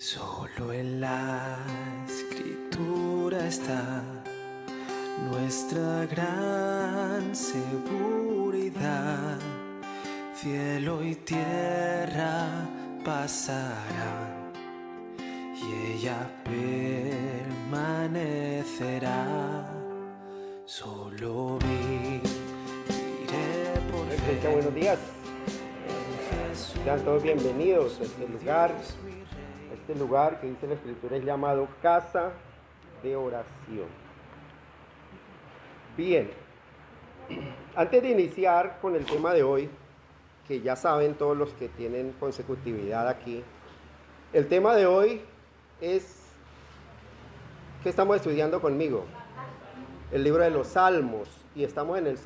Solo en la escritura está nuestra gran seguridad. Cielo y tierra pasarán y ella permanecerá. Solo viviré por fe. Buenos días. Sean todos bienvenidos a este lugar que dice la Escritura es llamado casa de oración. Bien, antes de iniciar con el tema de hoy, que ya saben todos los que tienen consecutividad aquí, el tema de hoy es, ¿qué estamos estudiando conmigo? El libro de los Salmos, y estamos en el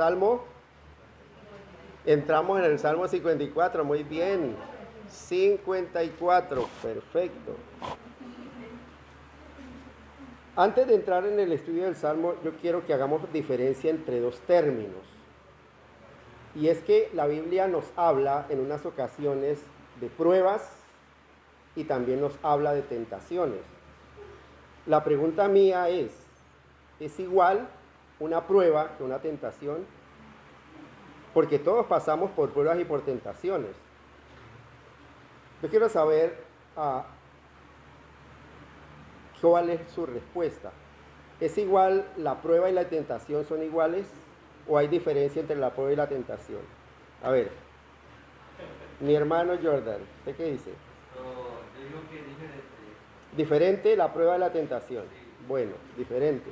entramos en el Salmo 54, muy bien, 54, perfecto. Antes de entrar en el estudio del Salmo, yo quiero que hagamos diferencia entre dos términos. Y es que la Biblia nos habla en unas ocasiones de pruebas y también nos habla de tentaciones. La pregunta mía ¿es igual una prueba que una tentación? Porque todos pasamos por pruebas y por tentaciones. Yo quiero saber cuál es su respuesta. ¿Es igual la prueba y la tentación son iguales? ¿O hay diferencia entre la prueba y la tentación? A ver, mi hermano Jordan, ¿usted qué dice? Yo digo que es diferente. ¿Diferente la prueba y la tentación? Sí. Bueno, diferente.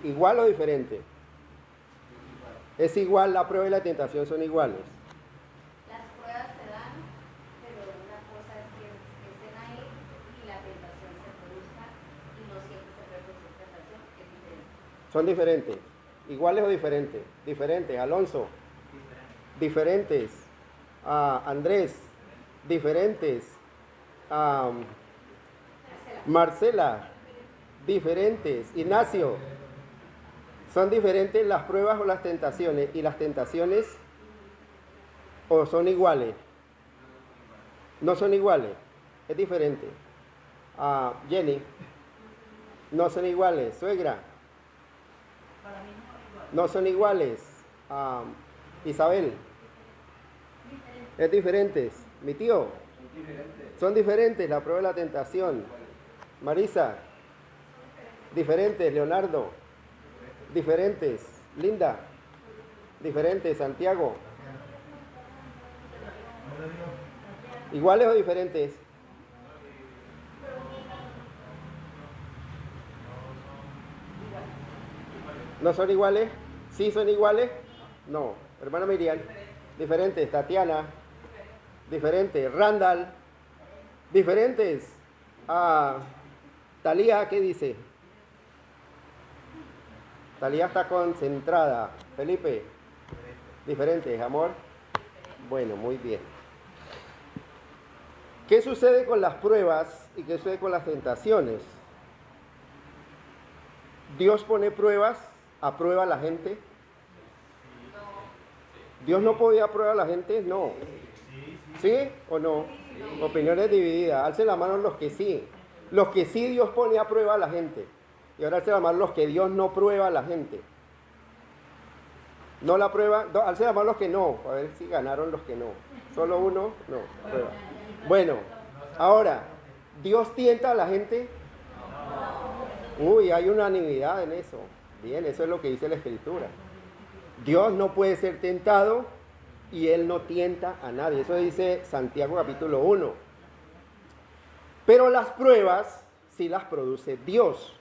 ¿Igual o diferente? ¿Es igual la prueba y la tentación son iguales? Las pruebas se dan, pero una cosa es que estén ahí y la tentación se produzca y no siempre se puede producir tentación, es diferente. ¿Son diferentes? ¿Iguales o diferentes? Diferentes. Alonso. Diferentes. Andrés. Diferentes. Marcela. Diferentes. Ignacio. ¿Son diferentes las pruebas o las tentaciones? ¿Y las tentaciones o son iguales? No son iguales. Es diferente. Jenny. No son iguales. Suegra. No son iguales. Isabel. Es diferentes. Mi tío. Son diferentes la prueba y la tentación. Marisa. Diferentes. Leonardo. Diferentes. Linda. Diferentes. Santiago. ¿Iguales o diferentes? ¿No son iguales? ¿Sí son iguales? No. Hermana Miriam. Diferentes. Tatiana. Diferentes. Randall. Diferentes. Talía, ¿qué dice? Talía está concentrada. Felipe. Diferentes, amor. Bueno, muy bien. ¿Qué sucede con las pruebas y qué sucede con las tentaciones? ¿Dios pone pruebas? ¿Aprueba a la gente? ¿Dios no podía aprobar a la gente? No. ¿Sí o no? Opiniones divididas. Alce la mano los que sí. Los que sí Dios pone a prueba a la gente. Y ahora alce la mano los que Dios no prueba a la gente. ¿No la prueba? Alce la mano los que no. A ver si ganaron los que no. ¿Solo uno? No. Prueba. Bueno, ahora, ¿Dios tienta a la gente? Uy, hay unanimidad en eso. Bien, eso es lo que dice la Escritura. Dios no puede ser tentado y Él no tienta a nadie. Eso dice Santiago capítulo 1. Pero las pruebas sí las produce Dios.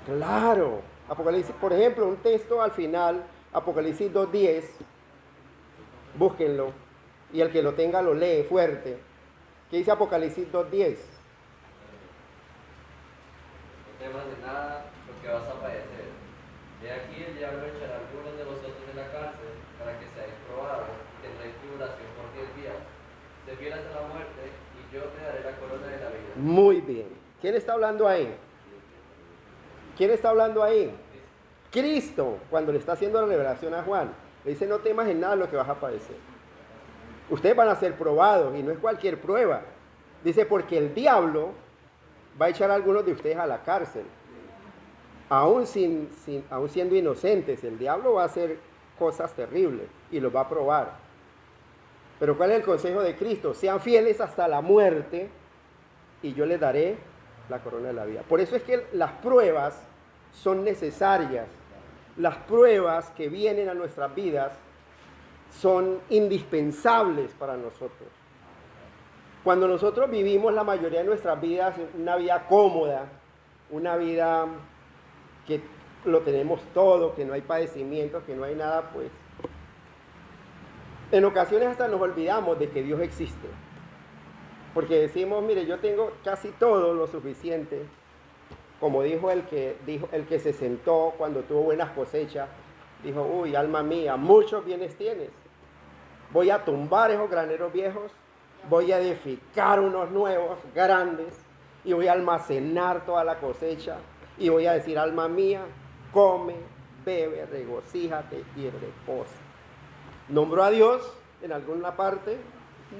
Claro. Apocalipsis, por ejemplo, un texto al final, Apocalipsis 2:10. Búsquenlo. Y el que lo tenga lo lee fuerte. ¿Qué dice Apocalipsis 2:10? No temas de nada porque vas a padecer. He aquí el diablo echará a algunos de vosotros en la cárcel para que seáis probados y tendréis tribulación por 10 días. Sé fiel hasta la muerte y yo te daré la corona de la vida. Muy bien. ¿Quién está hablando ahí? ¿Quién está hablando ahí? Cristo, cuando le está haciendo la revelación a Juan, le dice no temas en nada lo que vas a padecer. Ustedes van a ser probados y no es cualquier prueba. Dice, porque el diablo va a echar a algunos de ustedes a la cárcel. Aún siendo inocentes, el diablo va a hacer cosas terribles y los va a probar. Pero ¿cuál es el consejo de Cristo? Sean fieles hasta la muerte y yo les daré la corona de la vida. Por eso es que las pruebas son necesarias. Las pruebas que vienen a nuestras vidas son indispensables para nosotros. Cuando nosotros vivimos la mayoría de nuestras vidas una vida cómoda, una vida que lo tenemos todo, que no hay padecimientos, que no hay nada, pues en ocasiones hasta nos olvidamos de que Dios existe. Porque decimos, mire, yo tengo casi todo lo suficiente. Como dijo el que se sentó cuando tuvo buenas cosechas, dijo, uy, alma mía, muchos bienes tienes. Voy a tumbar esos graneros viejos, voy a edificar unos nuevos, grandes, y voy a almacenar toda la cosecha, y voy a decir, alma mía, come, bebe, regocíjate y reposa. ¿Nombró a Dios en alguna parte?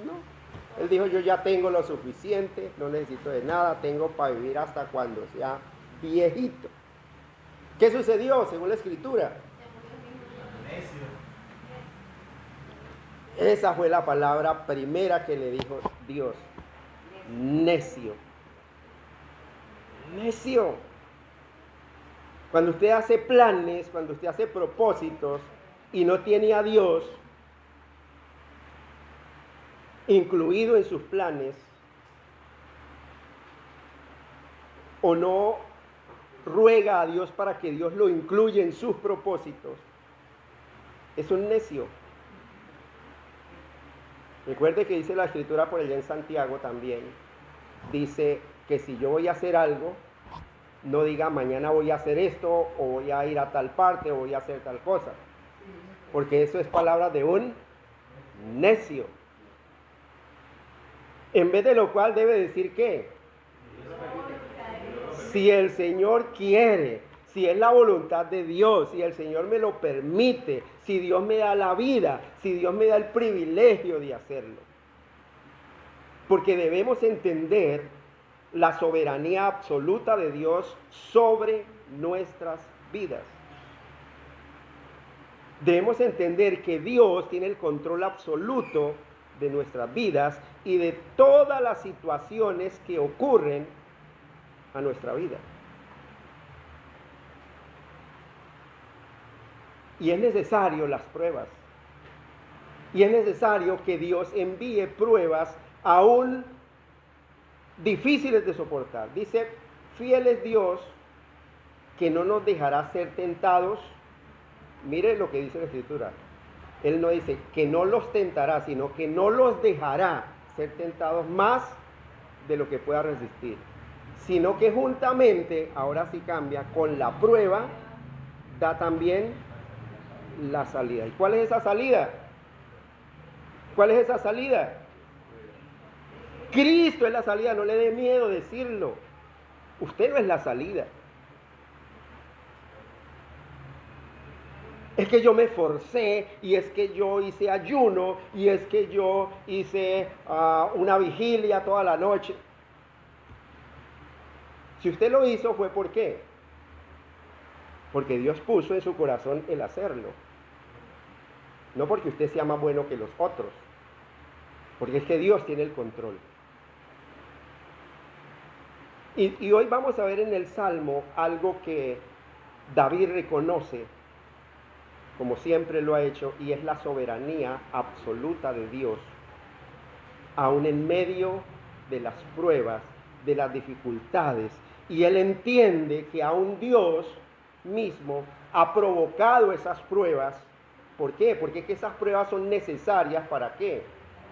No. Él dijo, yo ya tengo lo suficiente, no necesito de nada, tengo para vivir hasta cuando sea viejito. ¿Qué sucedió según la Escritura? Esa fue la palabra primera que le dijo Dios. Necio. Necio. Cuando usted hace planes, cuando usted hace propósitos y no tiene a Dios incluido en sus planes, o no ruega a Dios para que Dios lo incluya en sus propósitos, es un necio. Recuerde que dice la Escritura por allá en Santiago también, dice que si yo voy a hacer algo, no diga mañana voy a hacer esto, o voy a ir a tal parte, o voy a hacer tal cosa, porque eso es palabra de un necio. En vez de lo cual debe decir ¿qué? Si el Señor quiere, si es la voluntad de Dios, si el Señor me lo permite, si Dios me da la vida, si Dios me da el privilegio de hacerlo. Porque debemos entender la soberanía absoluta de Dios sobre nuestras vidas. Debemos entender que Dios tiene el control absoluto de nuestras vidas y de todas las situaciones que ocurren a nuestra vida. Y es necesario las pruebas. Y es necesario que Dios envíe pruebas aún difíciles de soportar. Dice, fiel es Dios que no nos dejará ser tentados. Mire lo que dice la Escritura. Él no dice que no los tentará, sino que no los dejará ser tentados más de lo que pueda resistir. Sino que juntamente, ahora sí cambia, con la prueba, da también la salida. ¿Y cuál es esa salida? ¿Cuál es esa salida? Cristo es la salida, no le dé miedo decirlo. Usted no es la salida. Es que yo me forcé, y es que yo hice ayuno, y es que yo hice una vigilia toda la noche. Si usted lo hizo, ¿fue por qué? Porque Dios puso en su corazón el hacerlo. No porque usted sea más bueno que los otros, porque es que Dios tiene el control. Y hoy vamos a ver en el Salmo algo que David reconoce, como siempre lo ha hecho, y es la soberanía absoluta de Dios, aún en medio de las pruebas, de las dificultades. Y él entiende que aún Dios mismo ha provocado esas pruebas. ¿Por qué? Porque es que esas pruebas son necesarias ¿para qué?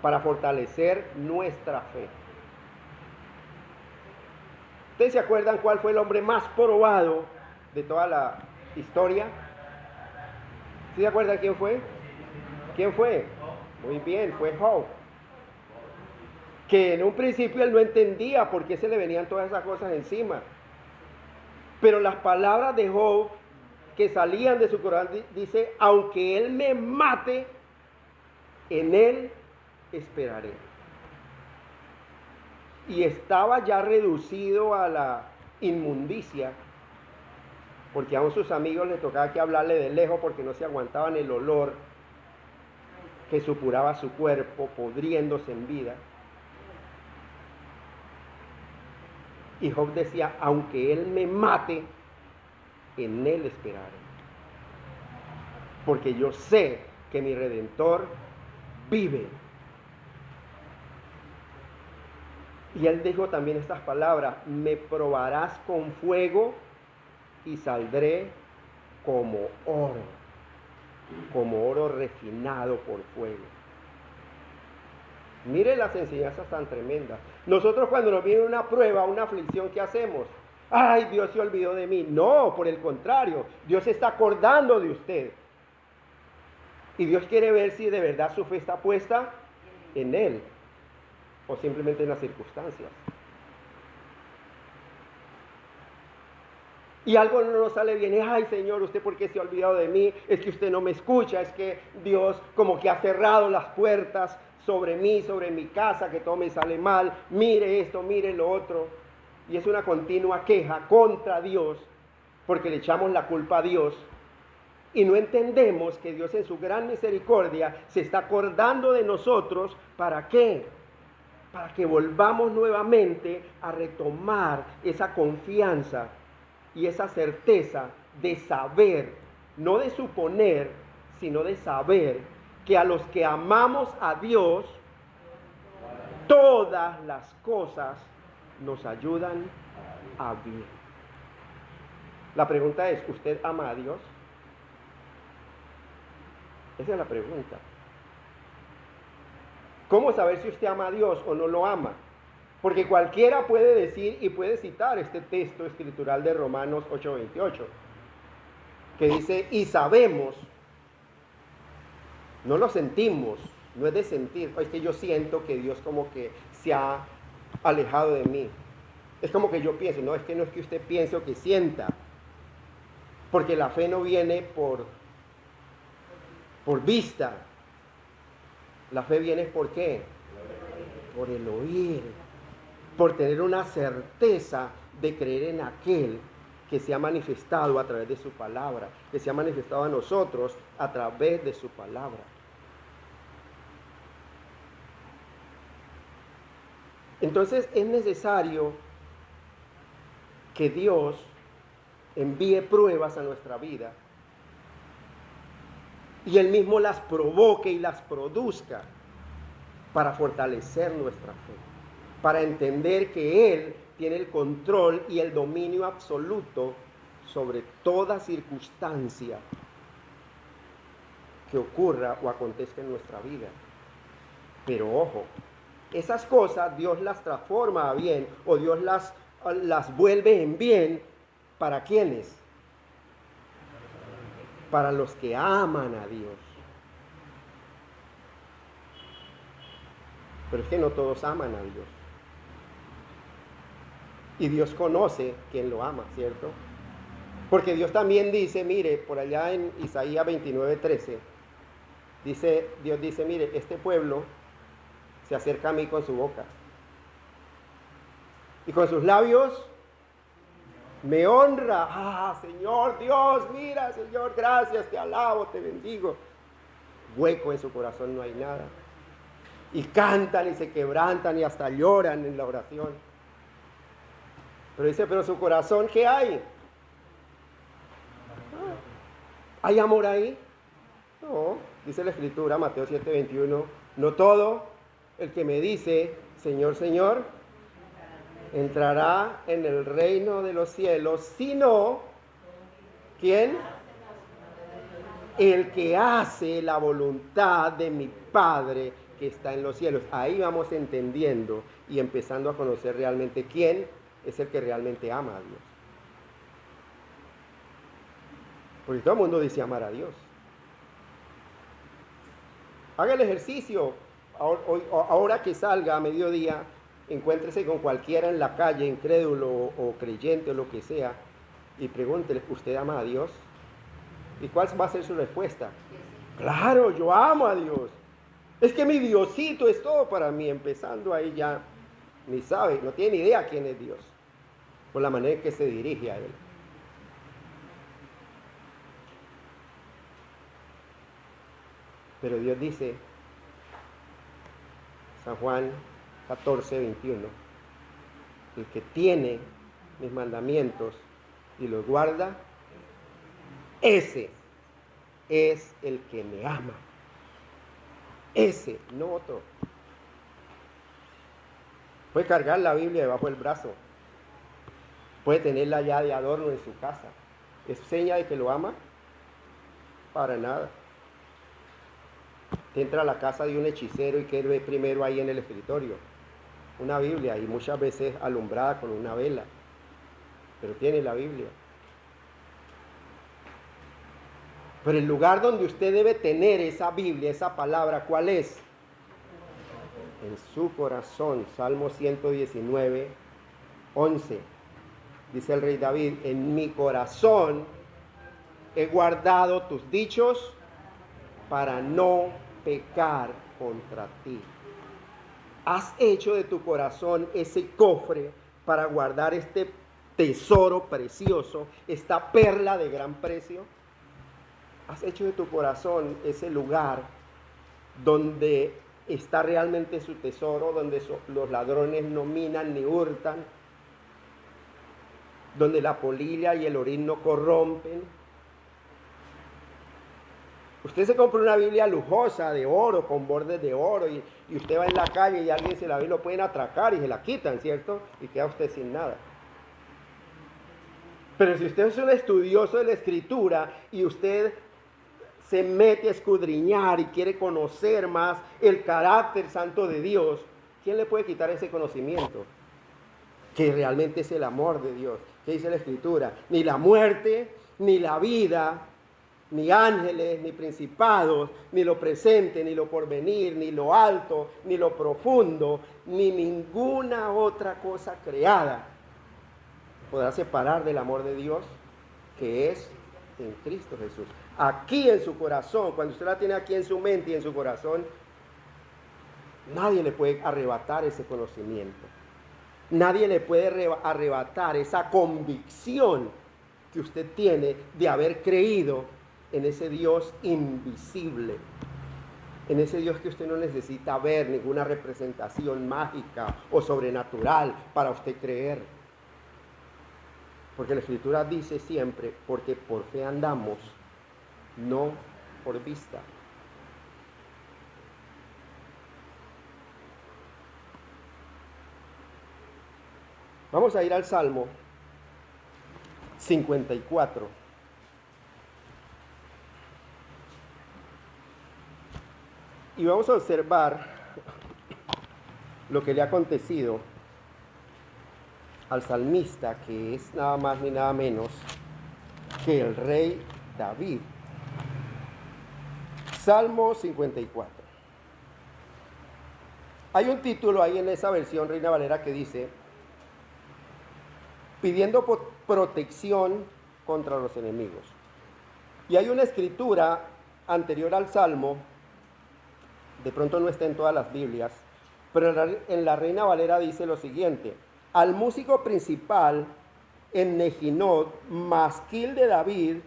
Para fortalecer nuestra fe. ¿Ustedes se acuerdan cuál fue el hombre más probado de toda la historia? ¿Sí se acuerdan quién fue? ¿Quién fue? Muy bien, fue Job. Que en un principio él no entendía por qué se le venían todas esas cosas encima. Pero las palabras de Job que salían de su corazón dice, aunque él me mate, en él esperaré. Y estaba ya reducido a la inmundicia, porque aún sus amigos le tocaba que hablarle de lejos porque no se aguantaban el olor que supuraba su cuerpo, podriéndose en vida. Y Job decía, aunque él me mate, en él esperaré. Porque yo sé que mi Redentor vive. Y él dijo también estas palabras, me probarás con fuego y saldré como oro refinado por fuego. Mire las enseñanzas tan tremendas. Nosotros cuando nos viene una prueba, una aflicción, ¿qué hacemos? Ay, Dios se olvidó de mí. No, por el contrario, Dios se está acordando de usted. Y Dios quiere ver si de verdad su fe está puesta en Él o simplemente en las circunstancias. Y algo no nos sale bien, ay Señor, ¿usted por qué se ha olvidado de mí? Es que usted no me escucha, es que Dios como que ha cerrado las puertas sobre mí, sobre mi casa, que todo me sale mal, mire esto, mire lo otro. Y es una continua queja contra Dios, porque le echamos la culpa a Dios. Y no entendemos que Dios en su gran misericordia se está acordando de nosotros, ¿para qué? Para que volvamos nuevamente a retomar esa confianza y esa certeza de saber, no de suponer, sino de saber que a los que amamos a Dios, todas las cosas nos ayudan a bien. La pregunta es, ¿usted ama a Dios? Esa es la pregunta. ¿Cómo saber si usted ama a Dios o no lo ama? Porque cualquiera puede decir y puede citar este texto escritural de Romanos 8:28, que dice, y sabemos, no lo sentimos, no es de sentir, es que yo siento que Dios como que se ha alejado de mí. Es como que yo pienso, no es que usted piense o que sienta, porque la fe no viene por vista, la fe viene ¿por qué? Por el oír, por tener una certeza de creer en aquel que se ha manifestado a través de su palabra, que se ha manifestado a nosotros a través de su palabra. Entonces es necesario que Dios envíe pruebas a nuestra vida y Él mismo las provoque y las produzca para fortalecer nuestra fe, para entender que Él tiene el control y el dominio absoluto sobre toda circunstancia que ocurra o acontezca en nuestra vida. Pero ojo, esas cosas Dios las transforma a bien o Dios las vuelve en bien. ¿Para quiénes? Para los que aman a Dios. Pero es que no todos aman a Dios. Y Dios conoce quién lo ama, ¿cierto? Porque Dios también dice, mire, por allá en Isaías 29:13, Dios dice, mire, este pueblo se acerca a mí con su boca. Y con sus labios me honra. Ah, Señor Dios, mira, Señor, gracias, te alabo, te bendigo. Hueco en su corazón no hay nada. Y cantan y se quebrantan y hasta lloran en la oración. Pero dice, pero su corazón, ¿qué hay? ¿Hay amor ahí? No, dice la Escritura, Mateo 7:21, no todo el que me dice, Señor, Señor, entrará en el reino de los cielos, sino, ¿quién? El que hace la voluntad de mi Padre que está en los cielos. Ahí vamos entendiendo y empezando a conocer realmente quién es el que realmente ama a Dios. Porque todo el mundo dice amar a Dios. Haga el ejercicio. Ahora que salga a mediodía, encuéntrese con cualquiera en la calle, incrédulo o creyente o lo que sea, y pregúntele, ¿usted ama a Dios? ¿Y cuál va a ser su respuesta? Claro, yo amo a Dios. Es que mi Diosito es todo para mí. Empezando ahí ya ni sabe, no tiene ni idea quién es Dios, por la manera en que se dirige a Él. Pero Dios dice, San Juan 14, 21, el que tiene mis mandamientos y los guarda, ese es el que me ama. Ese, no otro. Puede cargar la Biblia debajo del brazo. Puede tenerla ya de adorno en su casa. ¿Es seña de que lo ama? Para nada. Entra a la casa de un hechicero y ¿qué ve primero ahí en el escritorio? Una Biblia, y muchas veces alumbrada con una vela. Pero tiene la Biblia. Pero el lugar donde usted debe tener esa Biblia, esa palabra, ¿cuál es? En su corazón. Salmo 119, 11. Dice el rey David, en mi corazón he guardado tus dichos para no pecar contra ti. ¿Has hecho de tu corazón ese cofre para guardar este tesoro precioso, esta perla de gran precio? ¿Has hecho de tu corazón ese lugar donde está realmente su tesoro, donde los ladrones no minan ni hurtan, donde la polilla y el orín no corrompen? Usted se compra una Biblia lujosa de oro, con bordes de oro, y usted va en la calle y alguien se la ve y lo pueden atracar y se la quitan, ¿cierto? Y queda usted sin nada. Pero si usted es un estudioso de la Escritura y usted se mete a escudriñar y quiere conocer más el carácter santo de Dios, ¿quién le puede quitar ese conocimiento? Que realmente es el amor de Dios. ¿Qué dice la Escritura? Ni la muerte, ni la vida, ni ángeles, ni principados, ni lo presente, ni lo porvenir, ni lo alto, ni lo profundo, ni ninguna otra cosa creada podrá separar del amor de Dios que es en Cristo Jesús. Aquí en su corazón, cuando usted la tiene aquí en su mente y en su corazón, nadie le puede arrebatar ese conocimiento. Nadie le puede arrebatar esa convicción que usted tiene de haber creído en ese Dios invisible, en ese Dios que usted no necesita ver ninguna representación mágica o sobrenatural para usted creer. Porque la Escritura dice siempre, porque por fe andamos, no por vista. Vamos a ir al Salmo 54. Y vamos a observar lo que le ha acontecido al salmista, que es nada más ni nada menos que el rey David. Salmo 54. Hay un título ahí en esa versión Reina Valera que dice, pidiendo protección contra los enemigos. Y hay una escritura anterior al Salmo, de pronto no está en todas las Biblias, pero en la Reina Valera dice lo siguiente, al músico principal en Neginot, masquil de David,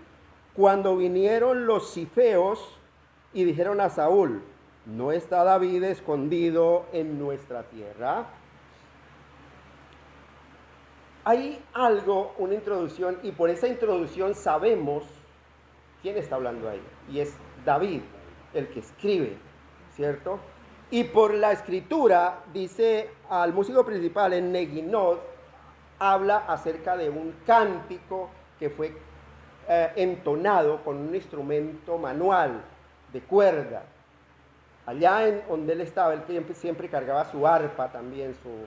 cuando vinieron los cifeos y dijeron a Saúl, ¿no está David escondido en nuestra tierra? Hay algo, una introducción, y por esa introducción sabemos quién está hablando ahí, y es David, el que escribe, ¿cierto? Y por la escritura, dice al músico principal en Neginot, habla acerca de un cántico que fue entonado con un instrumento manual de cuerda. Allá en donde él estaba, él siempre cargaba su arpa también, su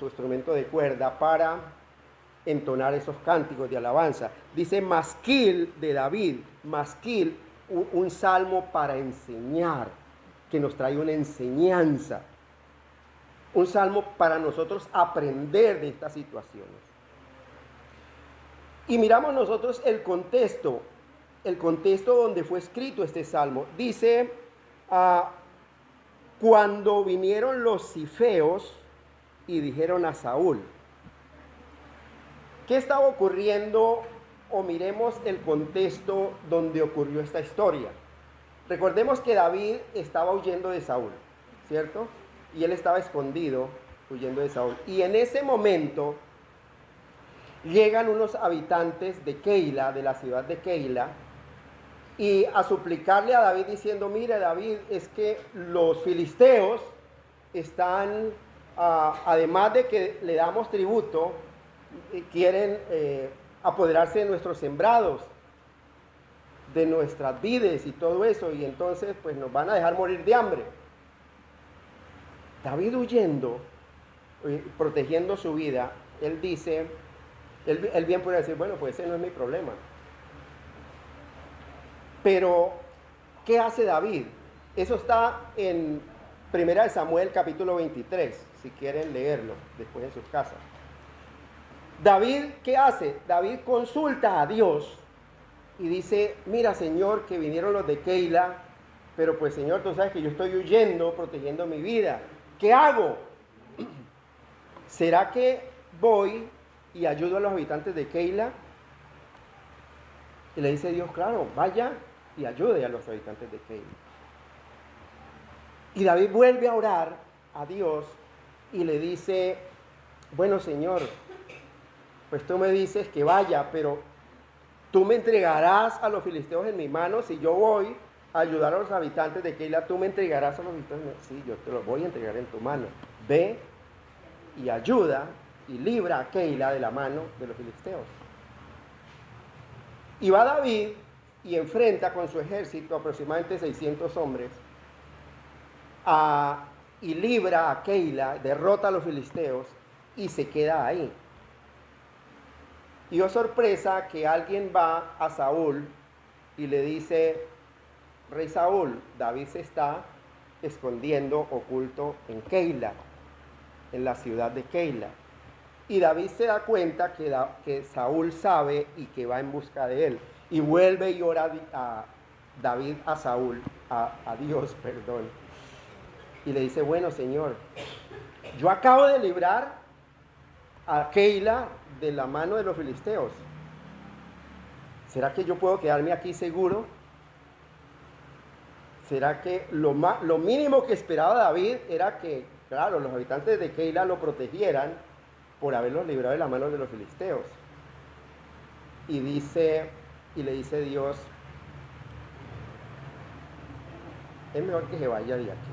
instrumento de cuerda para entonar esos cánticos de alabanza. Dice masquil de David, masquil, un salmo para enseñar, que nos trae una enseñanza, un salmo para nosotros aprender de estas situaciones. Y miramos nosotros el contexto donde fue escrito este salmo. Dice cuando vinieron los cifeos y dijeron a Saúl, ¿qué estaba ocurriendo? O miremos el contexto donde ocurrió esta historia. Recordemos que David estaba huyendo de Saúl, ¿cierto? Y él estaba escondido huyendo de Saúl. Y en ese momento llegan unos habitantes de Keila, de la ciudad de Keila, y a suplicarle a David diciendo, mira David, es que los filisteos están, además de que le damos tributo, quieren apoderarse de nuestros sembrados, de nuestras vides y todo eso, y entonces pues nos van a dejar morir de hambre. David huyendo, protegiendo su vida, él dice, él bien puede decir, bueno, pues ese no es mi problema. Pero, ¿qué hace David? Eso está en 1 Samuel capítulo 23, si quieren leerlo después en sus casas. David, ¿qué hace? David consulta a Dios y dice, mira Señor, que vinieron los de Keila, pero pues Señor, tú sabes que yo estoy huyendo, protegiendo mi vida. ¿Qué hago? ¿Será que voy y ayudo a los habitantes de Keila? Y le dice Dios, claro, vaya y ayude a los habitantes de Keila. Y David vuelve a orar a Dios y le dice, bueno Señor, pues tú me dices que vaya, pero tú me entregarás a los filisteos en mi mano. Si yo voy a ayudar a los habitantes de Keila, tú me entregarás a los filisteos en mi mano. Sí, yo te los voy a entregar en tu mano. Ve y ayuda y libra a Keila de la mano de los filisteos. Y va David y enfrenta con su ejército aproximadamente 600 hombres y libra a Keila, derrota a los filisteos y se queda ahí. Y oh sorpresa que alguien va a Saúl y le dice, Rey Saúl, David se está escondiendo oculto en Keila, en la ciudad de Keila. Y David se da cuenta que Saúl sabe y que va en busca de él. Y vuelve y ora a David a Saúl, a Dios, perdón. Y le dice, bueno Señor, yo acabo de librar a Keila de la mano de los filisteos. ¿Será que yo puedo quedarme aquí seguro? ¿Será que lo mínimo que esperaba David era que, claro, los habitantes de Keila lo protegieran por haberlos librado de la mano de los filisteos? Y le dice Dios, es mejor que se vaya de aquí.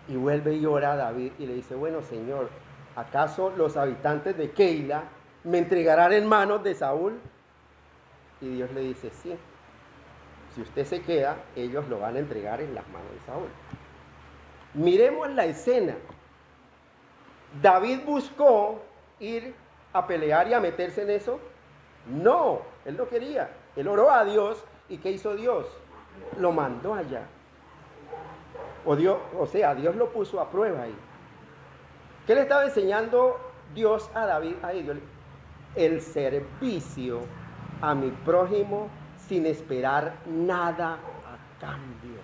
Y vuelve y ora a David y le dice, bueno Señor, ¿acaso los habitantes de Keila me entregarán en manos de Saúl? Y Dios le dice, sí, si usted se queda, ellos lo van a entregar en las manos de Saúl. Miremos la escena. ¿David buscó ir a pelear y a meterse en eso? No, él no quería. Él oró a Dios y ¿qué hizo Dios? Lo mandó allá. Dios lo puso a prueba ahí. ¿Qué le estaba enseñando Dios a David? El servicio a mi prójimo sin esperar nada a cambio.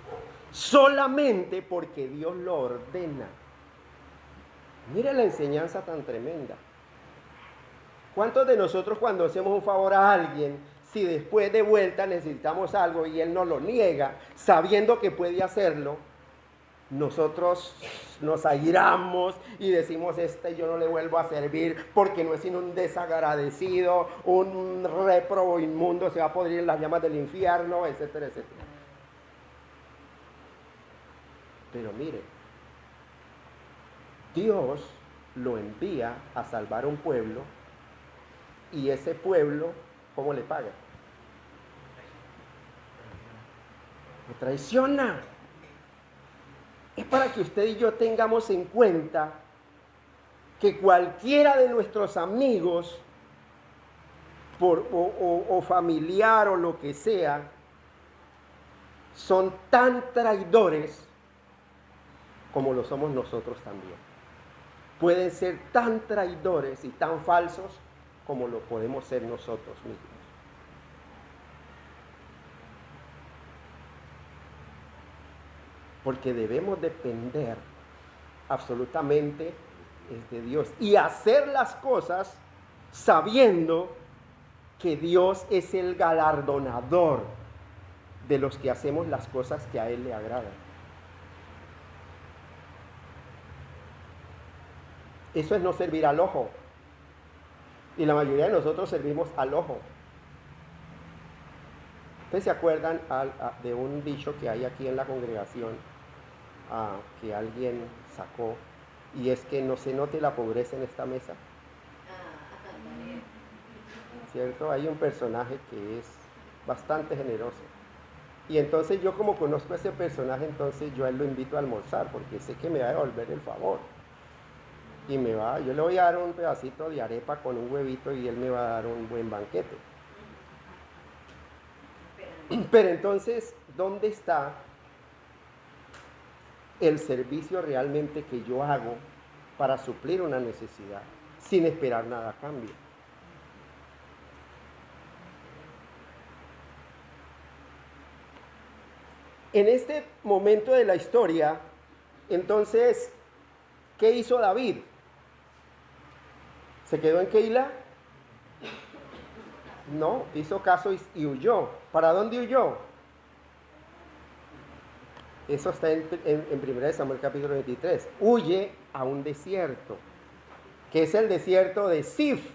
Solamente porque Dios lo ordena. Mire la enseñanza tan tremenda. ¿Cuántos de nosotros cuando hacemos un favor a alguien, si después de vuelta necesitamos algo y él nos lo niega, sabiendo que puede hacerlo, nosotros nos airamos y decimos, yo no le vuelvo a servir porque no es sino un desagradecido, un réprobo inmundo, se va a podrir en las llamas del infierno, etcétera, etcétera? Pero mire, Dios lo envía a salvar a un pueblo y ese pueblo, ¿cómo le paga? Lo traiciona. Es para que usted y yo tengamos en cuenta que cualquiera de nuestros amigos o familiar o lo que sea, son tan traidores como lo somos nosotros también. Pueden ser tan traidores y tan falsos como lo podemos ser nosotros mismos. porque debemos depender absolutamente de Dios y hacer las cosas sabiendo que Dios es el galardonador de los que hacemos las cosas que a Él le agradan. Eso es no servir al ojo. Y la mayoría de nosotros servimos al ojo. ¿Ustedes se acuerdan de un dicho que hay aquí en la congregación que alguien sacó? Y es que no se note la pobreza en esta mesa. ¿Cierto? Hay un personaje que es bastante generoso. Y entonces yo, como conozco a ese personaje, entonces yo a él lo invito a almorzar porque sé que me va a devolver el favor. Y yo le voy a dar un pedacito de arepa con un huevito y él me va a dar un buen banquete. Pero entonces, ¿dónde está el servicio realmente que yo hago para suplir una necesidad sin esperar nada a cambio? En este momento de la historia, entonces, ¿qué hizo David? ¿Se quedó en Keila? No, hizo caso y huyó. ¿Para dónde huyó? Eso está en 1 Samuel capítulo 23. Huye a un desierto, que es el desierto de Zif.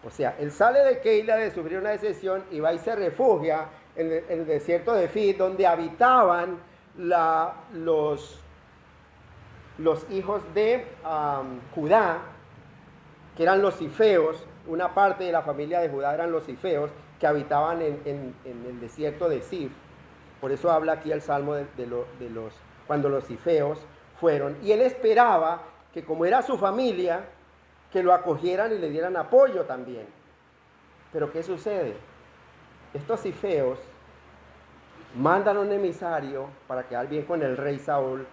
O sea, él sale de Keila de sufrir una decepción y va y se refugia en el desierto de Zif, donde habitaban los hijos de Judá, que eran los zifeos. Una parte de la familia de Judá eran los zifeos que habitaban en el desierto de Zif. Por eso habla aquí el Salmo cuando los zifeos fueron. Y él esperaba que, como era su familia, que lo acogieran y le dieran apoyo también. Pero ¿qué sucede? Estos zifeos mandan un emisario para quedar bien con el rey Saúl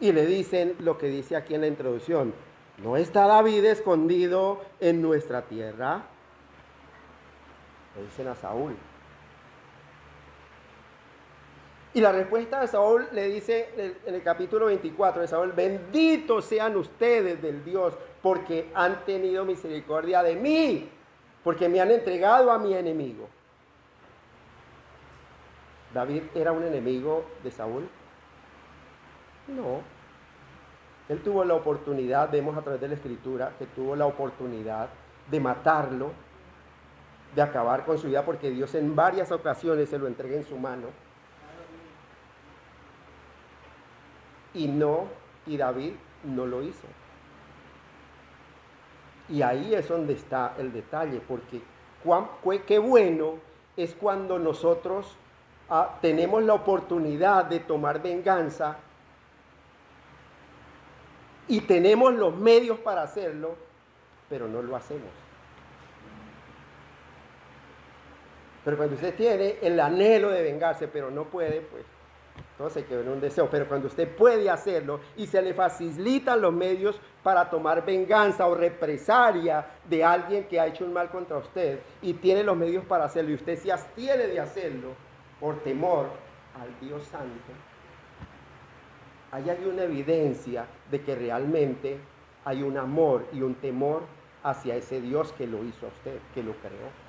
y le dicen lo que dice aquí en la introducción: ¿no está David escondido en nuestra tierra? Le dicen a Saúl. Y la respuesta de Saúl le dice en el capítulo 24 de Saúl: benditos sean ustedes del Dios, porque han tenido misericordia de mí, porque me han entregado a mi enemigo. ¿David era un enemigo de Saúl? No. Él tuvo la oportunidad, vemos a través de la Escritura, que tuvo la oportunidad de matarlo, de acabar con su vida, porque Dios en varias ocasiones se lo entrega en su mano. Y David no lo hizo. Y ahí es donde está el detalle, porque qué bueno es cuando nosotros tenemos la oportunidad de tomar venganza y tenemos los medios para hacerlo, pero no lo hacemos. Pero cuando usted tiene el anhelo de vengarse, pero no puede, pues todo se quedó en un deseo. Pero cuando usted puede hacerlo y se le facilitan los medios para tomar venganza o represalia de alguien que ha hecho un mal contra usted, y tiene los medios para hacerlo, y usted se abstiene de hacerlo por temor al Dios Santo, ahí hay una evidencia de que realmente hay un amor y un temor hacia ese Dios que lo hizo a usted, que lo creó.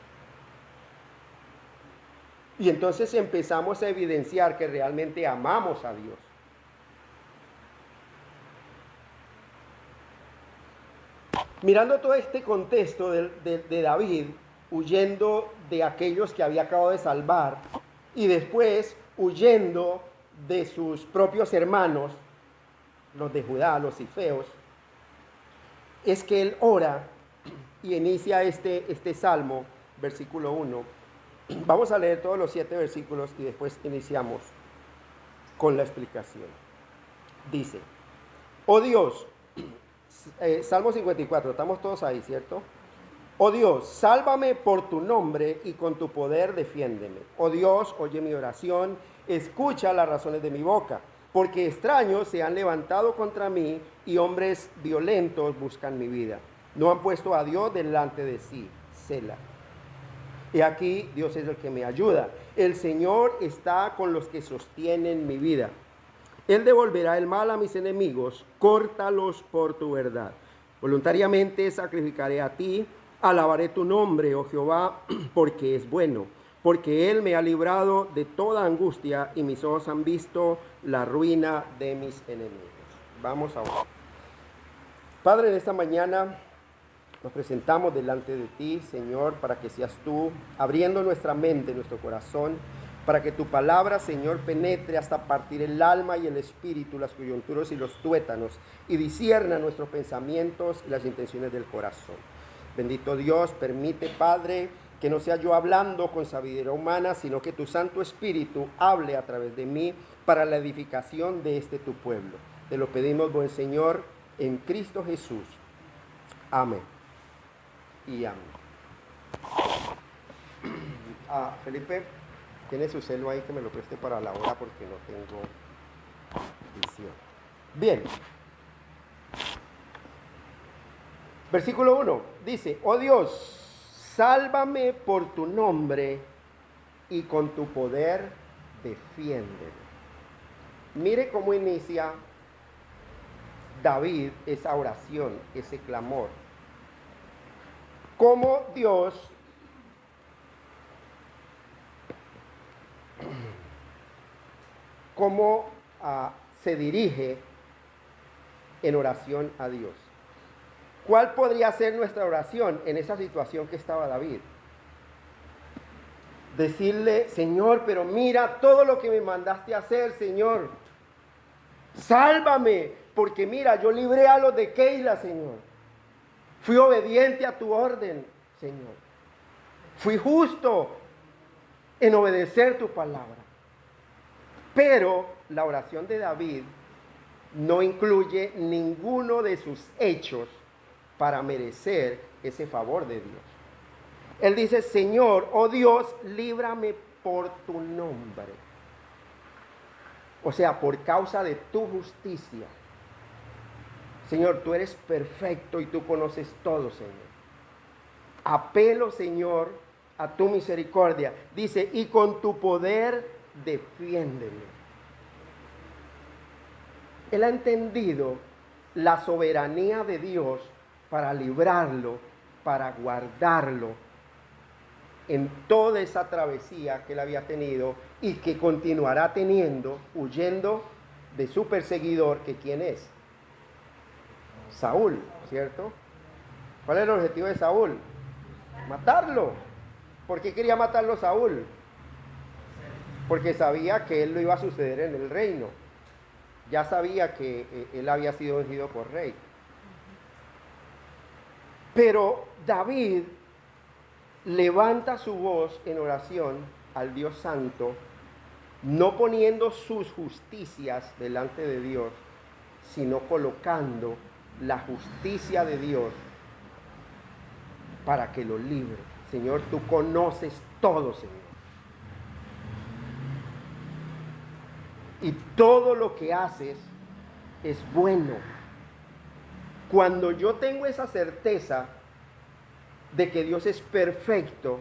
Y entonces empezamos a evidenciar que realmente amamos a Dios. Mirando todo este contexto de David, huyendo de aquellos que había acabado de salvar, y después huyendo de sus propios hermanos, los de Judá, los zifeos, es que él ora y inicia este salmo, versículo 1. Vamos a leer todos los 7 versículos y después iniciamos con la explicación. Dice: oh Dios, Salmo 54, estamos todos ahí, ¿cierto? Oh Dios, sálvame por tu nombre y con tu poder defiéndeme. Oh Dios, oye mi oración, escucha las razones de mi boca, porque extraños se han levantado contra mí y hombres violentos buscan mi vida. No han puesto a Dios delante de sí. Selah. Y aquí Dios es el que me ayuda. El Señor está con los que sostienen mi vida. Él devolverá el mal a mis enemigos, córtalos por tu verdad. Voluntariamente sacrificaré a ti, alabaré tu nombre, oh Jehová, porque es bueno, porque Él me ha librado de toda angustia y mis ojos han visto la ruina de mis enemigos. Vamos a orar. Padre, en esta mañana nos presentamos delante de ti, Señor, para que seas tú abriendo nuestra mente, nuestro corazón, para que tu palabra, Señor, penetre hasta partir el alma y el espíritu, las coyunturas y los tuétanos, y discierna nuestros pensamientos y las intenciones del corazón. Bendito Dios, permite, Padre, que no sea yo hablando con sabiduría humana, sino que tu Santo Espíritu hable a través de mí para la edificación de este tu pueblo. Te lo pedimos, buen Señor, en Cristo Jesús. Amén. Y amén. Felipe, tiene su celo ahí que me lo preste para la hora porque no tengo visión. Bien. Versículo 1 dice: oh Dios, sálvame por tu nombre y con tu poder defiéndeme. Mire cómo inicia David esa oración, ese clamor. Cómo Dios se dirige en oración a Dios. ¿Cuál podría ser nuestra oración en esa situación que estaba David? Decirle: Señor, pero mira todo lo que me mandaste a hacer, Señor. Sálvame, porque mira, yo libré a los de Keila, Señor. Fui obediente a tu orden, Señor. Fui justo en obedecer tu palabra. Pero la oración de David no incluye ninguno de sus hechos para merecer ese favor de Dios. Él dice: Señor, oh Dios, líbrame por tu nombre. O sea, por causa de tu justicia. Señor, tú eres perfecto y tú conoces todo, Señor. Apelo, Señor, a tu misericordia. Dice: y con tu poder defiéndeme. Él ha entendido la soberanía de Dios para librarlo, para guardarlo en toda esa travesía que él había tenido y que continuará teniendo, huyendo de su perseguidor, que ¿quién es? Saúl, ¿cierto? ¿Cuál era el objetivo de Saúl? Matarlo. ¿Por qué quería matarlo Saúl? Porque sabía que él lo iba a suceder en el reino. Ya sabía que él había sido ungido por rey. Pero David levanta su voz en oración al Dios Santo, no poniendo sus justicias delante de Dios, sino colocando la justicia de Dios para que lo libre. Señor, tú conoces todo, Señor. Y todo lo que haces es bueno. Cuando yo tengo esa certeza de que Dios es perfecto,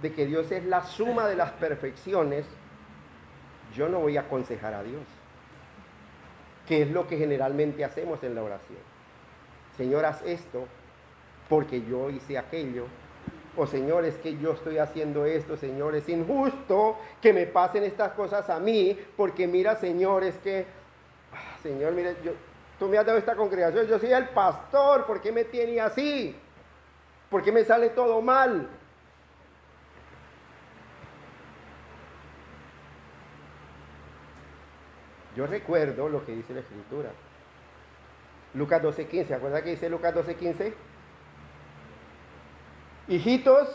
de que Dios es la suma de las perfecciones, yo no voy a aconsejar a Dios, que es lo que generalmente hacemos en la oración. Señor, haz esto porque yo hice aquello. O Señor, es que yo estoy haciendo esto, Señor, es injusto que me pasen estas cosas a mí, porque mira, Señor, es que, Señor, mire, tú me has dado esta congregación, yo soy el pastor, ¿por qué me tiene así? ¿Por qué me sale todo mal? Yo recuerdo lo que dice la Escritura. Lucas 12:15, ¿se acuerdan que dice Lucas 12:15? Hijitos,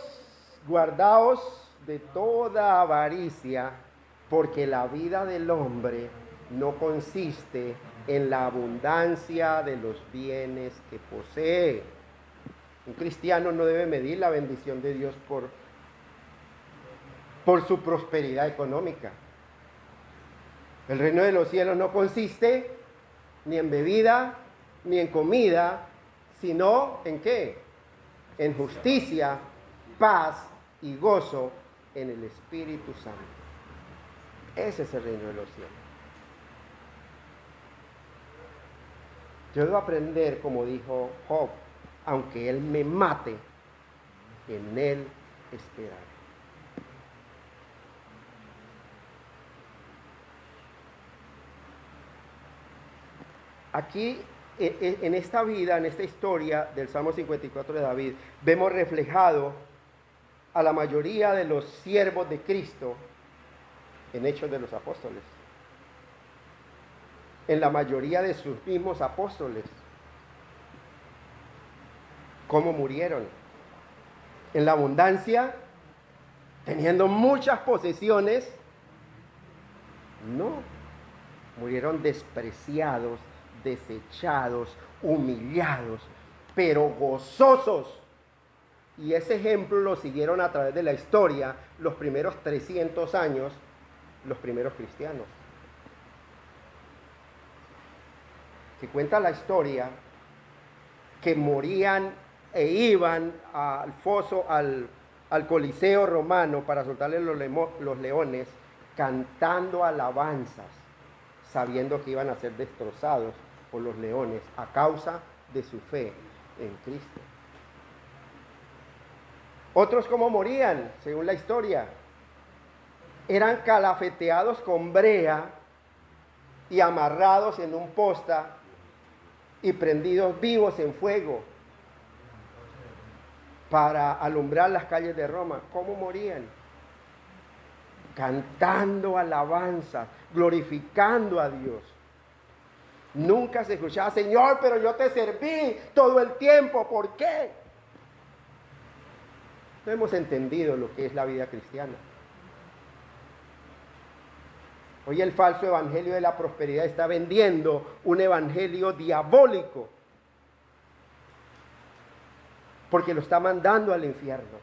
guardaos de toda avaricia, porque la vida del hombre no consiste en la abundancia de los bienes que posee. Un cristiano no debe medir la bendición de Dios por su prosperidad económica. El reino de los cielos no consiste ni en bebida, ni en comida, sino ¿en qué? En justicia, paz y gozo en el Espíritu Santo. Ese es el reino de los cielos. Yo debo aprender, como dijo Job, aunque él me mate, en él esperar. Aquí, en esta vida, en esta historia del Salmo 54 de David, vemos reflejado a la mayoría de los siervos de Cristo en Hechos de los Apóstoles. En la mayoría de sus mismos apóstoles. ¿Cómo murieron? En la abundancia, teniendo muchas posesiones. No, murieron despreciados, desechados, humillados, pero gozosos. Y ese ejemplo lo siguieron a través de la historia los primeros 300 años, los primeros cristianos. Que cuenta la historia que morían e iban al foso, al Coliseo romano para soltarle los leones, cantando alabanzas, sabiendo que iban a ser destrozados por los leones a causa de su fe en Cristo. Otros, ¿cómo morían? Según la historia, eran calafeteados con brea y amarrados en un posta y prendidos vivos en fuego para alumbrar las calles de Roma. ¿Cómo morían? Cantando alabanzas, glorificando a Dios. Nunca se escuchaba, Señor, pero yo te serví todo el tiempo, ¿por qué? No hemos entendido lo que es la vida cristiana. Hoy el falso evangelio de la prosperidad está vendiendo un evangelio diabólico, porque lo está mandando al infierno,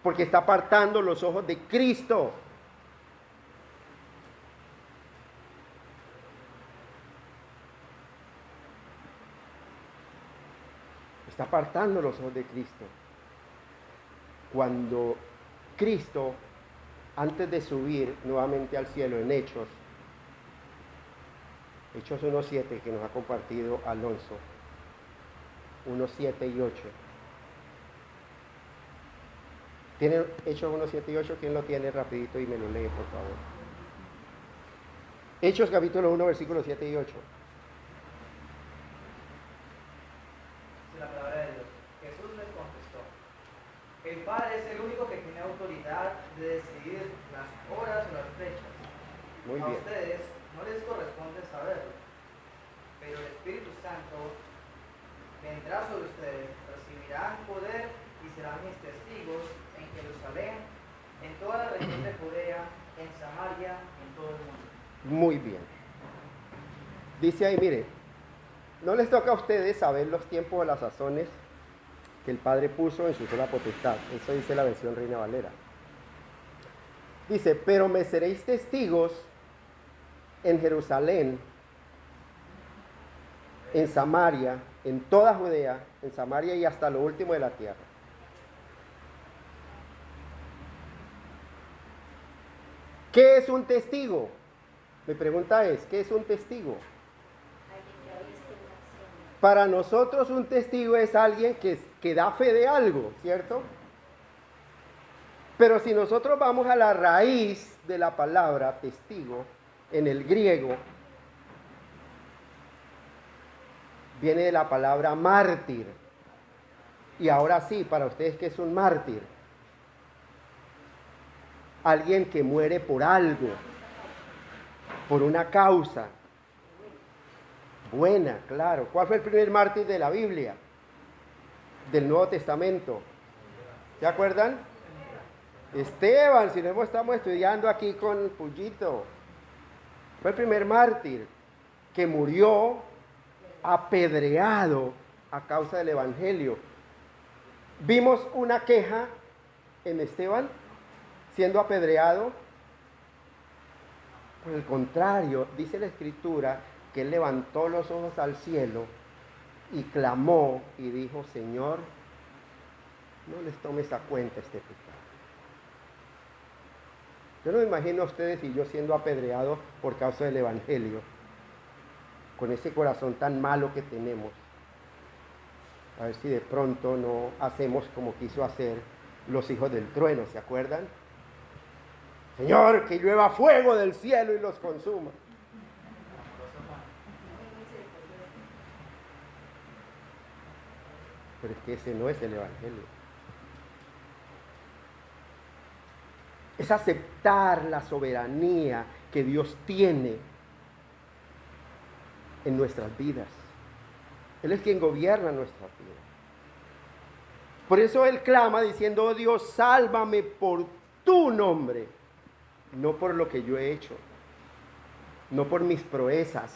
porque está apartando los ojos de Cristo. Está apartando los ojos de Cristo. Cuando Cristo, antes de subir nuevamente al cielo en Hechos 1:7, que nos ha compartido Alonso, 1:7 y 8. ¿Tiene Hechos 1:7 y 8? ¿Quién lo tiene rapidito y me lo lee, por favor? Hechos capítulo 1, versículos 7 y 8. La palabra de Dios. Jesús les contestó: el Padre es el único que tiene autoridad de decidir las horas o las fechas. Muy A bien. ustedes no les corresponde saberlo, pero el Espíritu Santo vendrá sobre ustedes, recibirán poder y serán mis testigos en Jerusalén, en toda la región de Judea, en Samaria, en todo el mundo. Muy bien. Dice ahí, mire, no les toca a ustedes saber los tiempos o las sazones que el Padre puso en su sola potestad. Eso dice la versión Reina Valera. Dice, pero me seréis testigos en Jerusalén, en Samaria, en toda Judea, en Samaria y hasta lo último de la tierra. ¿Qué es un testigo? Mi pregunta es, ¿qué es un testigo? Para nosotros un testigo es alguien que da fe de algo, ¿cierto? Pero si nosotros vamos a la raíz de la palabra testigo, en el griego, viene de la palabra mártir. Y ahora sí, para ustedes, ¿qué es un mártir? Alguien que muere por algo, por una causa buena, claro. ¿Cuál fue el primer mártir de la Biblia? Del Nuevo Testamento. ¿Se acuerdan? Esteban, si no estamos estudiando aquí con Puyito. Fue el primer mártir que murió apedreado a causa del Evangelio. Vimos una queja en Esteban siendo apedreado. Por el contrario, dice la Escritura que él levantó los ojos al cielo y clamó y dijo, Señor, no les tomes a cuenta este pecado. Yo no me imagino a ustedes y yo siendo apedreado por causa del Evangelio. con ese corazón tan malo que tenemos. A ver si de pronto no hacemos como quiso hacer los hijos del trueno, ¿se acuerdan? Señor, que llueva fuego del cielo y los consuma. Pero es que ese no es el Evangelio. Es aceptar la soberanía que Dios tiene en nuestras vidas. Él es quien gobierna nuestras vidas. Por eso Él clama diciendo: oh Dios, sálvame por tu nombre, no por lo que yo he hecho, no por mis proezas,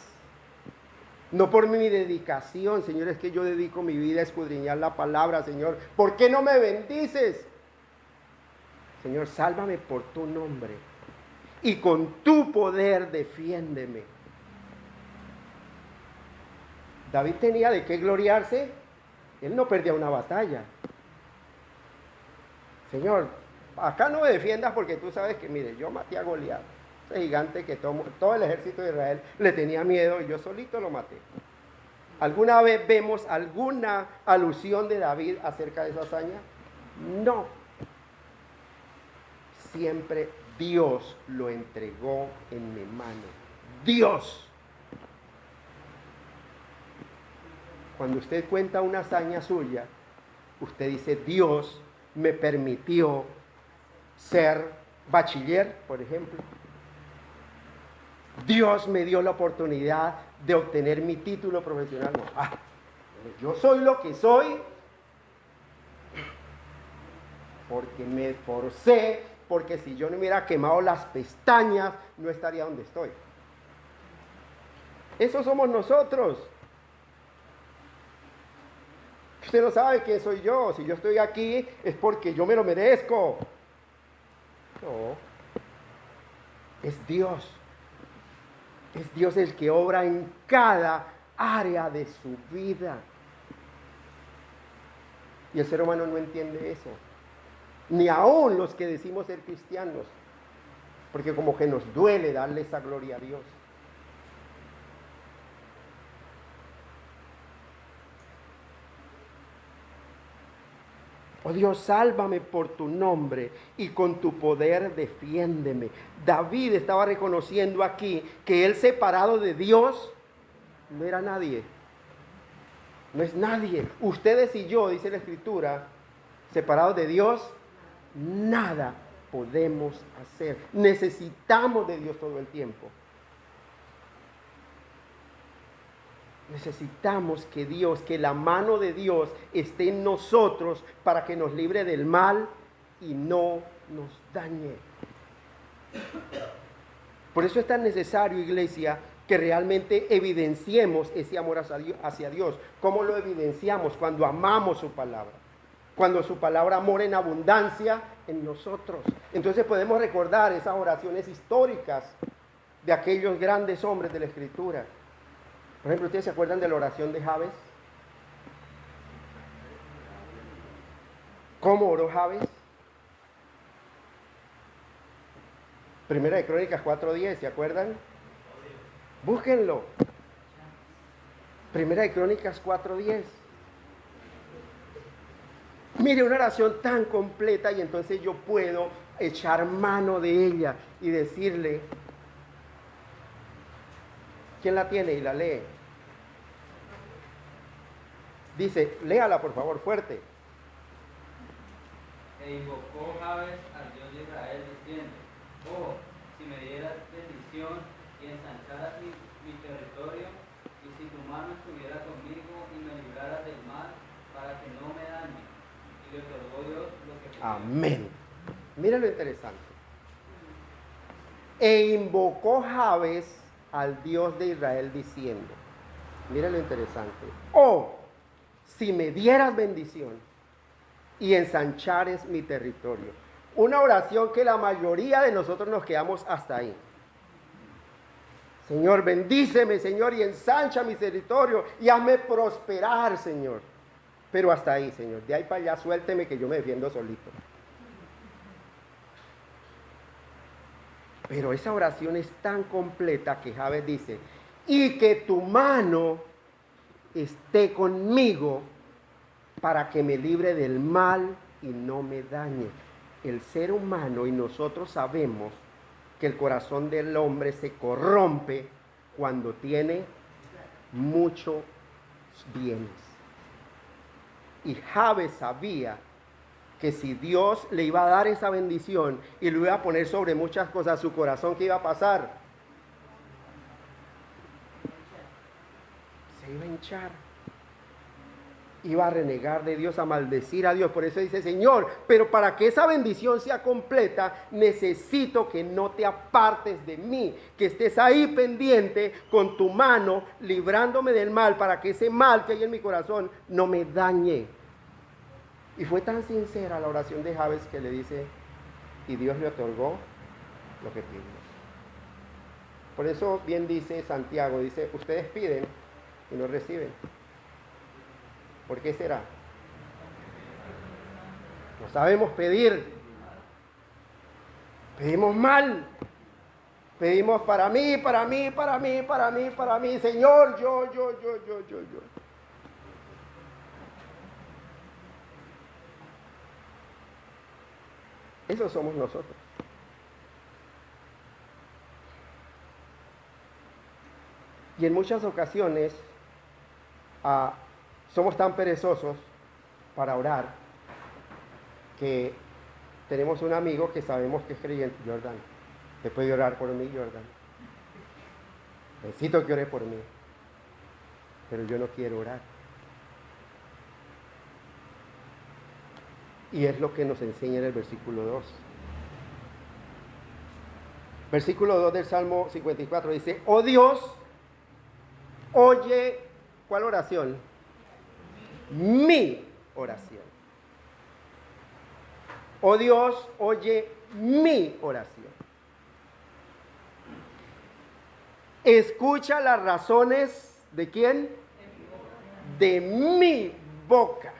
no por mi dedicación. Señor, es que yo dedico mi vida a escudriñar la palabra. Señor, ¿por qué no me bendices? Señor, sálvame por tu nombre y con tu poder defiéndeme. David tenía de qué gloriarse. Él no perdía una batalla. Señor, acá no me defiendas porque tú sabes que, mire, yo maté a Goliat, ese gigante que todo el ejército de Israel le tenía miedo y yo solito lo maté. ¿Alguna vez vemos alguna alusión de David acerca de esa hazaña? No. Siempre Dios lo entregó en mi mano. Dios. Cuando usted cuenta una hazaña suya, usted dice: Dios me permitió ser bachiller, por ejemplo. Dios me dio la oportunidad de obtener mi título profesional. No, yo soy lo que soy porque me esforcé, porque si yo no me hubiera quemado las pestañas, no estaría donde estoy. Eso somos nosotros. Usted no sabe quién soy yo. Si yo estoy aquí es porque yo me lo merezco. No. Es Dios. Es Dios el que obra en cada área de su vida. Y el ser humano no entiende eso. Ni aún los que decimos ser cristianos. Porque como que nos duele darle esa gloria a Dios. Oh Dios, sálvame por tu nombre y con tu poder defiéndeme. David estaba reconociendo aquí que él, separado de Dios, no era nadie. No es nadie. Ustedes y yo, dice la Escritura, separados de Dios, nada podemos hacer. Necesitamos de Dios todo el tiempo. Necesitamos que Dios, que la mano de Dios esté en nosotros para que nos libre del mal y no nos dañe. Por eso es tan necesario, iglesia, que realmente evidenciemos ese amor hacia Dios. ¿Cómo lo evidenciamos? Cuando amamos su palabra. Cuando su palabra mora en abundancia en nosotros. Entonces podemos recordar esas oraciones históricas de aquellos grandes hombres de la Escritura. Por ejemplo, ¿ustedes se acuerdan de la oración de Jabes? ¿Cómo oró Jabes? Primera de Crónicas 4:10, ¿se acuerdan? Búsquenlo. Primera de Crónicas 4:10. Mire, una oración tan completa y entonces yo puedo echar mano de ella y decirle, ¿quién la tiene y la lee? Dice, léala por favor, fuerte. E invocó Jabes al Dios de Israel diciendo: oh, si me dieras bendición y ensancharas mi territorio, y si tu mano estuviera conmigo y me libraras del mal, para que no me dañe. Y le otorgó Dios lo que pidió. Amén. Mira lo interesante. E invocó Jabes al Dios de Israel diciendo, mira lo interesante, oh, si me dieras bendición y ensanchares mi territorio. Una oración que la mayoría de nosotros nos quedamos hasta ahí. Señor, bendíceme, Señor, y ensancha mi territorio y hazme prosperar, Señor. Pero hasta ahí, Señor. De ahí para allá, suélteme que yo me defiendo solito. Pero esa oración es tan completa que Jabes dice, y que tu mano esté conmigo para que me libre del mal y no me dañe. El ser humano y nosotros sabemos que el corazón del hombre se corrompe cuando tiene muchos bienes. Y Jabes sabía que si Dios le iba a dar esa bendición y lo iba a poner sobre muchas cosas, su corazón, ¿qué iba a pasar? Se iba a hinchar. Iba a renegar de Dios, a maldecir a Dios. Por eso dice, Señor, pero para que esa bendición sea completa, necesito que no te apartes de mí, que estés ahí pendiente con tu mano, librándome del mal, para que ese mal que hay en mi corazón no me dañe. Y fue tan sincera la oración de Jabes que le dice, y Dios le otorgó lo que pidió. Por eso bien dice Santiago, dice, ustedes piden y no reciben. ¿Por qué será? No sabemos pedir. Pedimos mal. Pedimos para mí, para mí, para mí, para mí, para mí. Señor, yo. Eso somos nosotros. Y en muchas ocasiones somos tan perezosos para orar que tenemos un amigo que sabemos que es creyente. Jordan, ¿te puede orar por mí, Jordan? Necesito que ore por mí, pero yo no quiero orar. Y es lo que nos enseña en el versículo 2. Versículo 2 del Salmo 54 dice, oh Dios, oye, ¿cuál oración? Mi oración. Oh Dios, oye mi oración. Escucha las razones ¿de quién? De mi boca.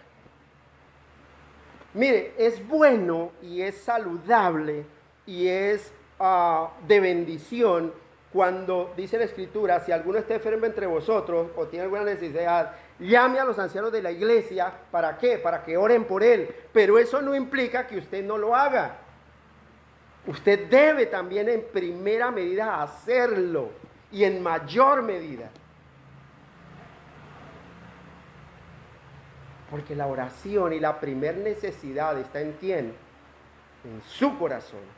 Mire, es bueno y es saludable y es de bendición cuando dice la Escritura, si alguno está enfermo entre vosotros o tiene alguna necesidad, llame a los ancianos de la iglesia. ¿Para qué? Para que oren por él. Pero eso no implica que usted no lo haga. Usted debe también en primera medida hacerlo y en mayor medida. Porque la oración y la primer necesidad está en quién? En su corazón.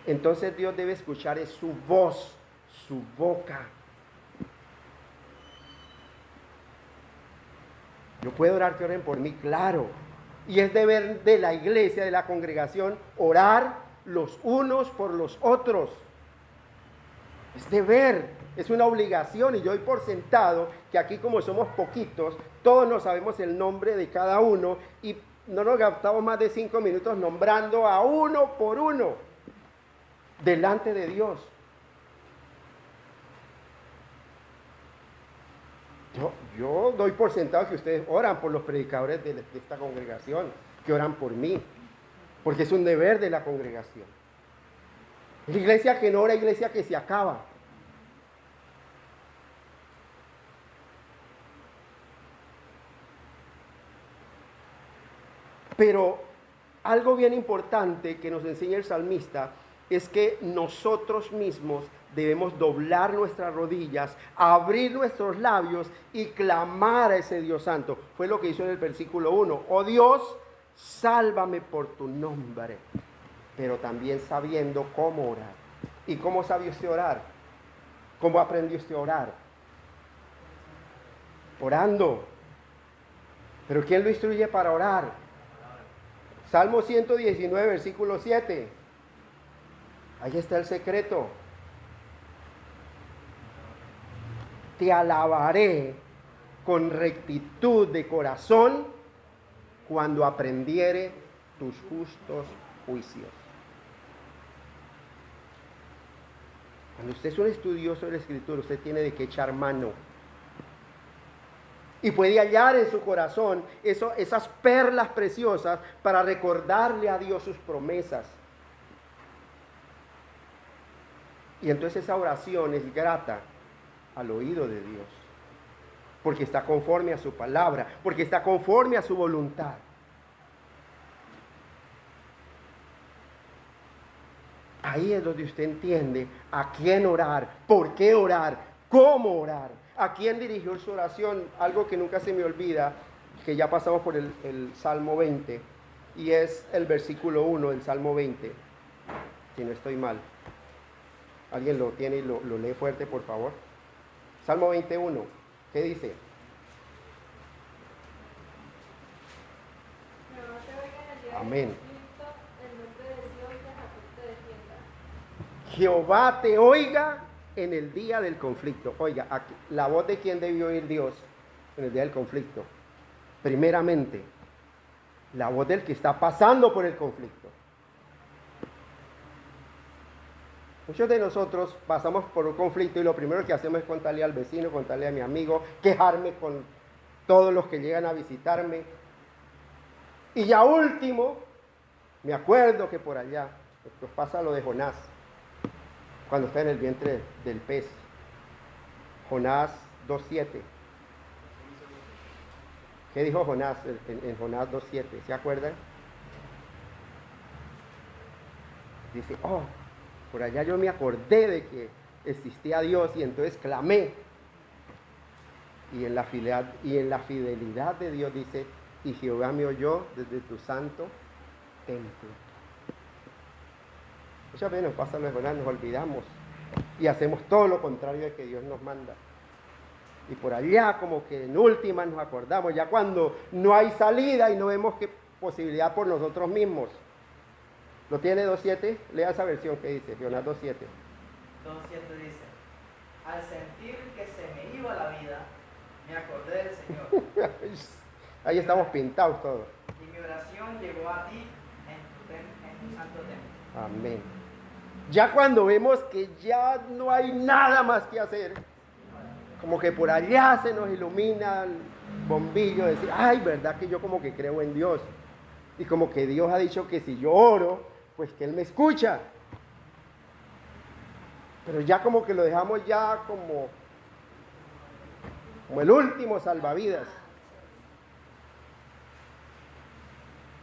Entonces Dios debe escuchar es su voz, su boca. Yo puedo orar que oren por mí, claro. Y es deber de la iglesia, de la congregación, orar los unos por los otros. Es deber, es una obligación. Y yo doy por sentado que aquí, como somos poquitos, todos nos sabemos el nombre de cada uno y no nos gastamos más de 5 minutos nombrando a uno por uno delante de Dios. Yo doy por sentado que ustedes oran por los predicadores de esta congregación, que oran por mí, porque es un deber de la congregación. La iglesia que no ora, iglesia que se acaba. Pero algo bien importante que nos enseña el salmista es que nosotros mismos debemos doblar nuestras rodillas, abrir nuestros labios y clamar a ese Dios santo. Fue lo que hizo en el versículo 1. Oh Dios, sálvame por tu nombre. Pero también sabiendo cómo orar. ¿Y cómo sabe usted orar? ¿Cómo aprendió usted a orar? Orando. ¿Pero quién lo instruye para orar? Salmo 119, versículo 7. Ahí está el secreto. Te alabaré con rectitud de corazón cuando aprendiere tus justos juicios. Cuando usted es un estudioso de la Escritura, usted tiene de qué echar mano. Y puede hallar en su corazón esas perlas preciosas para recordarle a Dios sus promesas. Y entonces esa oración es grata al oído de Dios, porque está conforme a su palabra, porque está conforme a su voluntad. Ahí es donde usted entiende a quién orar, por qué orar, cómo orar, a quién dirigió su oración. Algo que nunca se me olvida, que ya pasamos por el Salmo 20, y es el versículo 1 del Salmo 20, si no estoy mal. ¿Alguien lo tiene y lo lee fuerte, por favor? Salmo 21, ¿qué dice? Amén. Jehová te oiga en el día del conflicto. Oiga, aquí, ¿la voz de quién debió oír Dios en el día del conflicto? Primeramente, la voz del que está pasando por el conflicto. Muchos de nosotros pasamos por un conflicto y lo primero que hacemos es contarle al vecino, contarle a mi amigo, quejarme con todos los que llegan a visitarme. Y ya último, me acuerdo que por allá, pues pasa lo de Jonás, cuando está en el vientre del pez. Jonás 2:7. ¿Qué dijo Jonás en Jonás 2:7? ¿Se acuerdan? Dice, por allá yo me acordé de que existía Dios y entonces clamé. Y en la fidelidad de Dios dice, y Jehová me oyó desde tu santo templo. Muchas veces nos pasa lo de Jonás, nos olvidamos y hacemos todo lo contrario de que Dios nos manda. Y por allá como que en última nos acordamos, ya cuando no hay salida y no vemos qué posibilidad por nosotros mismos. ¿Lo tiene 2.7? Lea esa versión que dice, Jonás 2.7. 2.7 dice, al sentir que se me iba la vida, me acordé del Señor. Ahí estamos pintados todos. Y mi oración llegó a ti en tu santo templo. Amén. Ya cuando vemos que ya no hay nada más que hacer, como que por allá se nos ilumina el bombillo de decir, ay, verdad que yo como que creo en Dios. Y como que Dios ha dicho que si yo oro, pues que Él me escucha. Pero ya como que lo dejamos ya como el último salvavidas.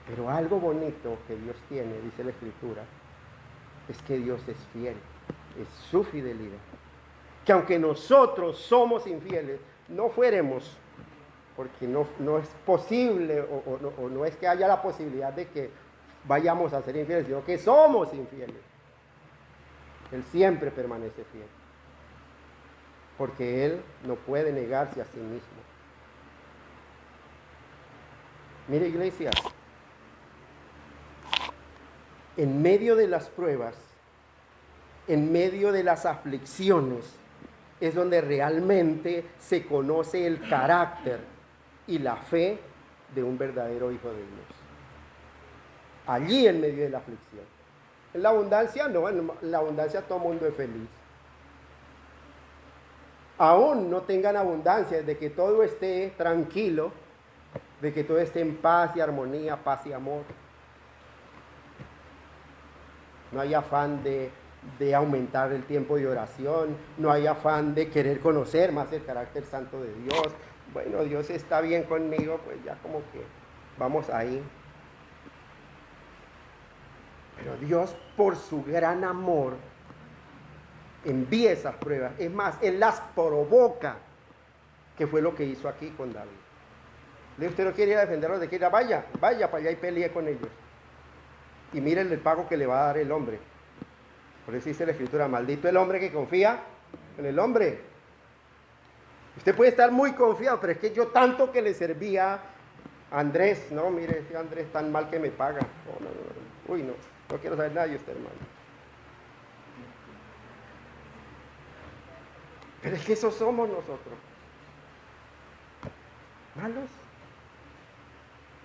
Pero algo bonito que Dios tiene, dice la Escritura, es que Dios es fiel, es su fidelidad. Que aunque nosotros somos infieles, no fuéramos, porque no es posible o no es que haya la posibilidad de que vayamos a ser infieles, sino que somos infieles. Él siempre permanece fiel, porque Él no puede negarse a sí mismo. Mire, iglesia, en medio de las pruebas, en medio de las aflicciones, es donde realmente se conoce el carácter y la fe de un verdadero hijo de Dios. Allí en medio de la aflicción. En la abundancia no, en la abundancia todo el mundo es feliz. Aún no tengan abundancia, de que todo esté tranquilo, de que todo esté en paz y armonía, paz y amor. No hay afán de aumentar el tiempo de oración, no hay afán de querer conocer más el carácter santo de Dios. Bueno, Dios está bien conmigo, pues ya como que vamos ahí. Pero Dios, por su gran amor, envía esas pruebas. Es más, Él las provoca, que fue lo que hizo aquí con David. Usted no quiere ir a defenderlos de que vaya para allá y pelee con ellos. Y miren el pago que le va a dar el hombre. Por eso dice la Escritura, maldito el hombre que confía en el hombre. Usted puede estar muy confiado, pero es que yo tanto que le servía a Andrés, no, mire, ese Andrés tan mal que me paga. No. Uy, no quiero saber nada de usted, hermano. Pero es que esos somos nosotros. Malos.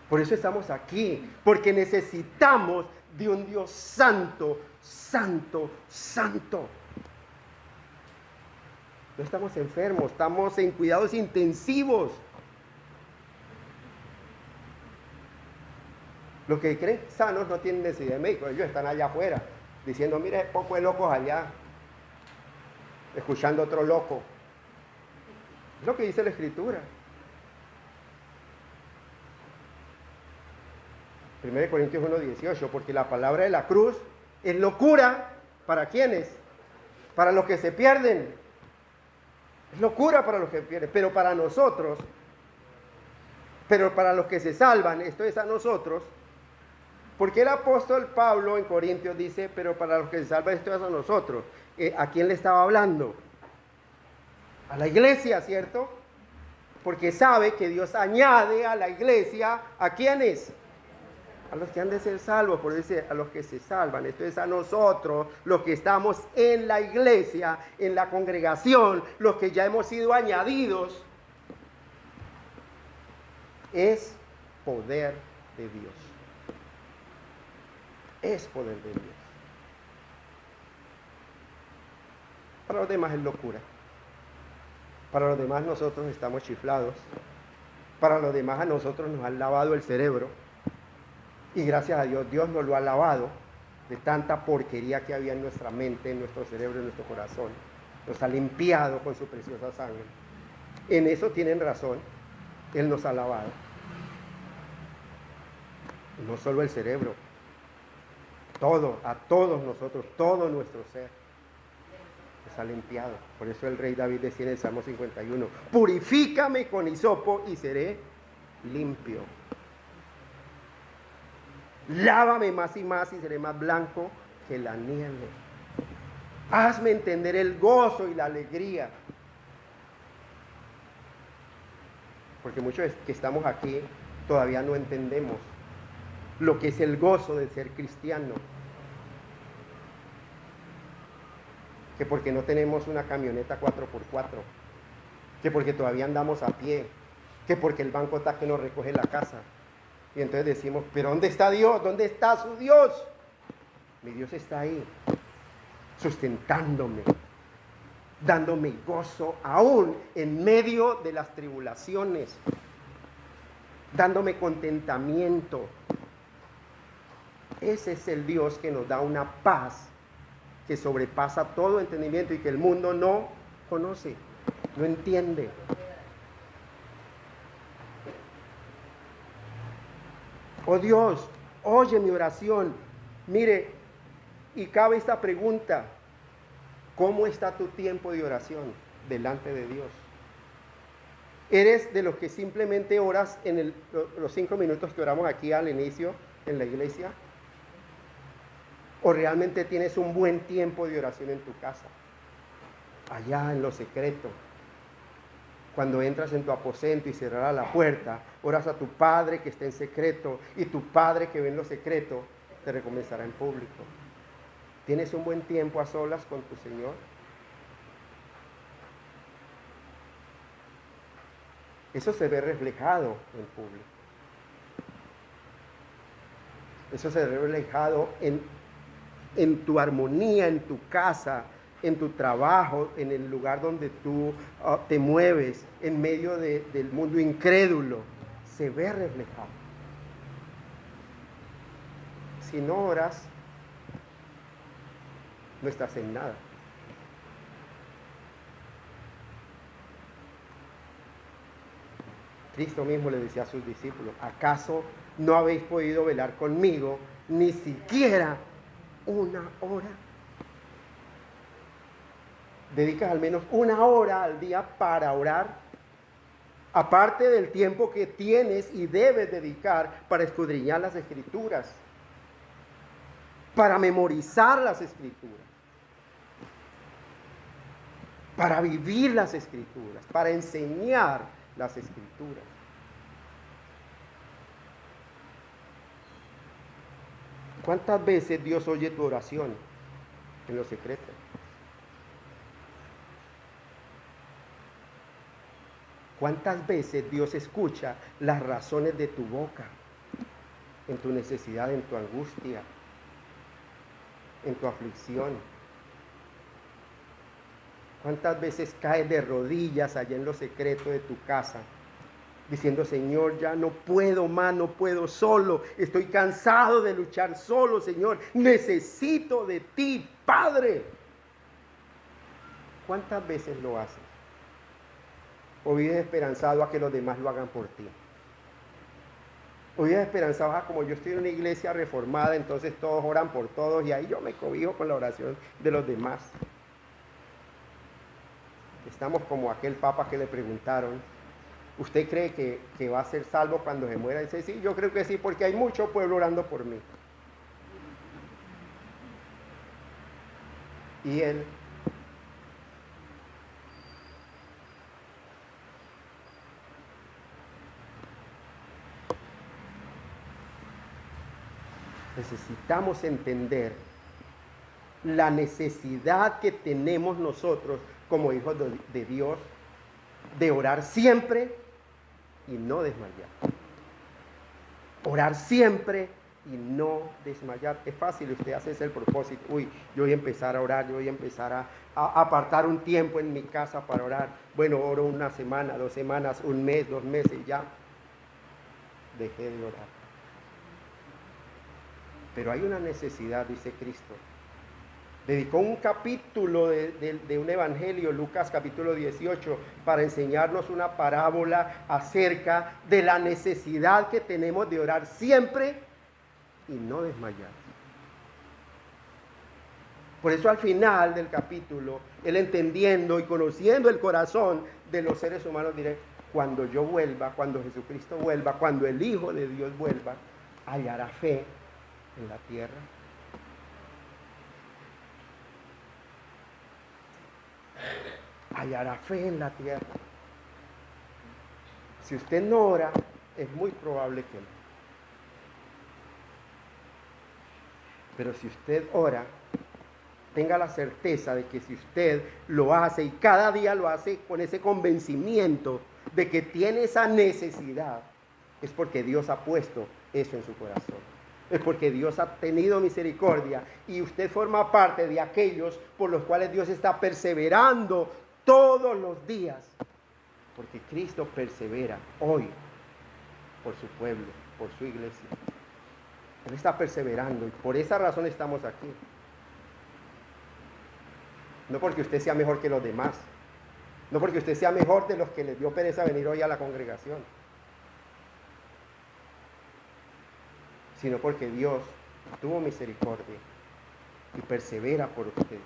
Por eso estamos aquí, porque necesitamos de un Dios santo, santo, santo. No estamos enfermos, estamos en cuidados intensivos. Los que creen sanos no tienen necesidad de médico, ellos están allá afuera, diciendo, mire, poco de locos allá, escuchando a otro loco. Es lo que dice la Escritura. 1 Corintios 1:18, porque la palabra de la cruz es locura. ¿Para quiénes? Para los que se pierden. Es locura para los que pierden, pero para nosotros, pero para los que se salvan, esto es a nosotros. Porque el apóstol Pablo en Corintios dice, pero para los que se salvan, esto es a nosotros. ¿A quién le estaba hablando? A la iglesia, ¿cierto? Porque sabe que Dios añade a la iglesia, ¿a quiénes? A los que han de ser salvos, por decir, a los que se salvan. Esto es a nosotros, los que estamos en la iglesia, en la congregación, los que ya hemos sido añadidos. Es poder de Dios. Es poder de Dios. Para los demás es locura. Para los demás nosotros estamos chiflados. Para los demás a nosotros nos han lavado el cerebro. Y gracias a Dios, Dios nos lo ha lavado de tanta porquería que había en nuestra mente, en nuestro cerebro, en nuestro corazón. Nos ha limpiado con su preciosa sangre. En eso tienen razón. Él nos ha lavado. Y no solo el cerebro. Todo, a todos nosotros, todo nuestro ser. Nos ha limpiado. Por eso el rey David decía en el Salmo 51, purifícame con hisopo y seré limpio. Lávame más y más y seré más blanco que la nieve. Hazme entender el gozo y la alegría. Porque muchos que estamos aquí todavía no entendemos lo que es el gozo de ser cristiano. Que porque no tenemos una camioneta 4x4, que porque todavía andamos a pie, que porque el banco está que nos recoge la casa. Y entonces decimos, pero ¿dónde está Dios? ¿Dónde está su Dios? Mi Dios está ahí, sustentándome, dándome gozo aún en medio de las tribulaciones, dándome contentamiento. Ese es el Dios que nos da una paz que sobrepasa todo entendimiento y que el mundo no conoce, no entiende. Oh Dios, oye mi oración. Mire, y cabe esta pregunta: ¿cómo está tu tiempo de oración delante de Dios? ¿Eres de los que simplemente oras en los 5 minutos que oramos aquí al inicio en la iglesia? ¿O realmente tienes un buen tiempo de oración en tu casa? Allá en lo secreto. Cuando entras en tu aposento y cerrarás la puerta, oras a tu Padre que está en secreto, y tu Padre que ve en lo secreto te recompensará en público. ¿Tienes un buen tiempo a solas con tu Señor? Eso se ve reflejado en público. Eso se ve reflejado en tu armonía, en tu casa, en tu trabajo, en el lugar donde tú te mueves, en medio del mundo incrédulo. Se ve reflejado. Si no oras, no estás en nada. Cristo mismo le decía a sus discípulos, ¿acaso no habéis podido velar conmigo ni siquiera una hora? ¿Dedicas al menos una hora al día para orar? Aparte del tiempo que tienes y debes dedicar para escudriñar las Escrituras, para memorizar las Escrituras, para vivir las Escrituras, para enseñar las Escrituras. ¿Cuántas veces Dios oye tu oración en lo secreto? ¿Cuántas veces Dios escucha las razones de tu boca en tu necesidad, en tu angustia, en tu aflicción? ¿Cuántas veces caes de rodillas allá en lo secreto de tu casa, diciendo, Señor, ya no puedo más, no puedo solo, estoy cansado de luchar solo, Señor, necesito de ti, Padre? ¿Cuántas veces lo haces? ¿O vives esperanzado a que los demás lo hagan por ti? ¿O vives esperanzado como yo estoy en una iglesia reformada, entonces todos oran por todos y ahí yo me cobijo con la oración de los demás? Estamos como aquel papa que le preguntaron, ¿usted cree que va a ser salvo cuando se muera? Y dice, sí, yo creo que sí, porque hay mucho pueblo orando por mí. Y él necesitamos entender la necesidad que tenemos nosotros como hijos de Dios de orar siempre y no desmayar. Orar siempre y no desmayar. Es fácil, usted hace ese propósito. Uy, yo voy a empezar a orar, yo voy a empezar a apartar un tiempo en mi casa para orar. Bueno, oro una semana, 2 semanas, un mes, 2 meses, ya dejé de orar. Pero hay una necesidad, dice Cristo. Dedicó un capítulo de un evangelio, Lucas capítulo 18, para enseñarnos una parábola acerca de la necesidad que tenemos de orar siempre y no desmayar. Por eso al final del capítulo, él entendiendo y conociendo el corazón de los seres humanos, diré, cuando yo vuelva, cuando Jesucristo vuelva, cuando el Hijo de Dios vuelva, hallará fe en la tierra. Hallará fe en la tierra. Si usted no ora, es muy probable que no. Pero si usted ora, tenga la certeza de que si usted lo hace y cada día lo hace con ese convencimiento de que tiene esa necesidad, es porque Dios ha puesto eso en su corazón. Es porque Dios ha tenido misericordia y usted forma parte de aquellos por los cuales Dios está perseverando todos los días. Porque Cristo persevera hoy por su pueblo, por su iglesia. Él está perseverando y por esa razón estamos aquí. No porque usted sea mejor que los demás. No porque usted sea mejor de los que les dio pereza venir hoy a la congregación. Sino porque Dios tuvo misericordia y persevera por usted.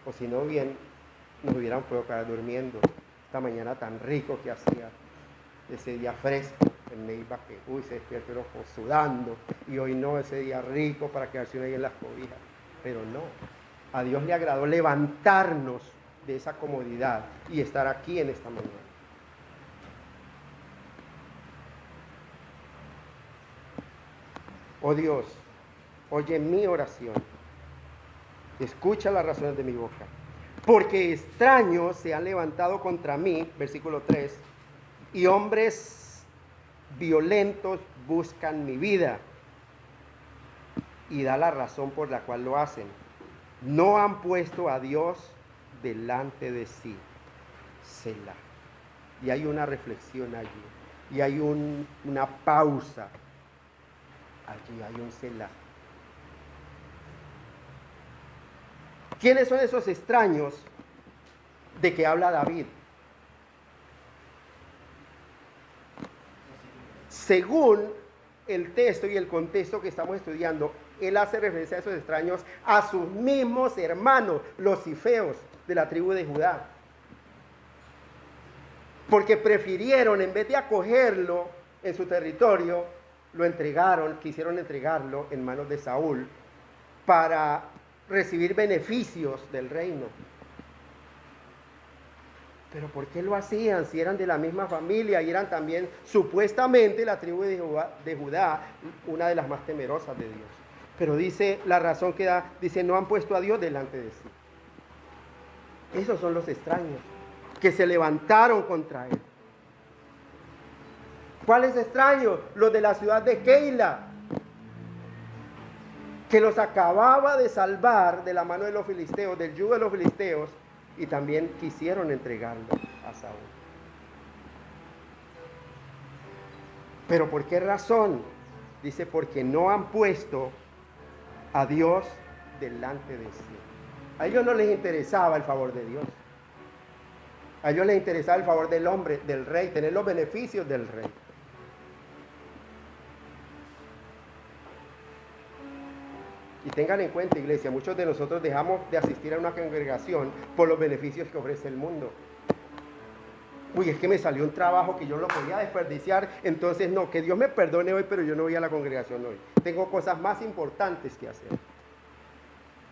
O si no, bien, nos hubieran podido quedar durmiendo. Esta mañana tan rico que hacía, ese día fresco en Neiva, que se despierta el ojo sudando, y hoy no, ese día rico para quedarse uno ahí en las cobijas. Pero no, a Dios le agradó levantarnos de esa comodidad y estar aquí en esta mañana. Oh Dios, oye mi oración, escucha las razones de mi boca, porque extraños se han levantado contra mí, versículo 3, y hombres violentos buscan mi vida, y da la razón por la cual lo hacen. No han puesto a Dios delante de sí. Selah. Y hay una reflexión allí, y hay una pausa. Allí hay un Selah. ¿Quiénes son esos extraños de que habla David? Según el texto y el contexto que estamos estudiando, él hace referencia a esos extraños a sus mismos hermanos, los cifeos de la tribu de Judá. Porque prefirieron, en vez de acogerlo en su territorio, lo entregaron, quisieron entregarlo en manos de Saúl para recibir beneficios del reino. Pero ¿por qué lo hacían si eran de la misma familia y eran también supuestamente la tribu de Judá, una de las más temerosas de Dios? Pero dice la razón que da, dice, no han puesto a Dios delante de sí. Esos son los extraños que se levantaron contra él. ¿Cuáles extraños? Los de la ciudad de Keila, que los acababa de salvar de la mano de los filisteos, del yugo de los filisteos, y también quisieron entregarlo a Saúl. ¿Pero por qué razón? Dice, porque no han puesto a Dios delante de sí. A ellos no les interesaba el favor de Dios. A ellos les interesaba el favor del hombre, del rey, tener los beneficios del rey. Y tengan en cuenta, iglesia, muchos de nosotros dejamos de asistir a una congregación por los beneficios que ofrece el mundo. Uy, es que me salió un trabajo que yo no lo podía desperdiciar, entonces no, que Dios me perdone hoy, pero yo no voy a la congregación hoy. Tengo cosas más importantes que hacer.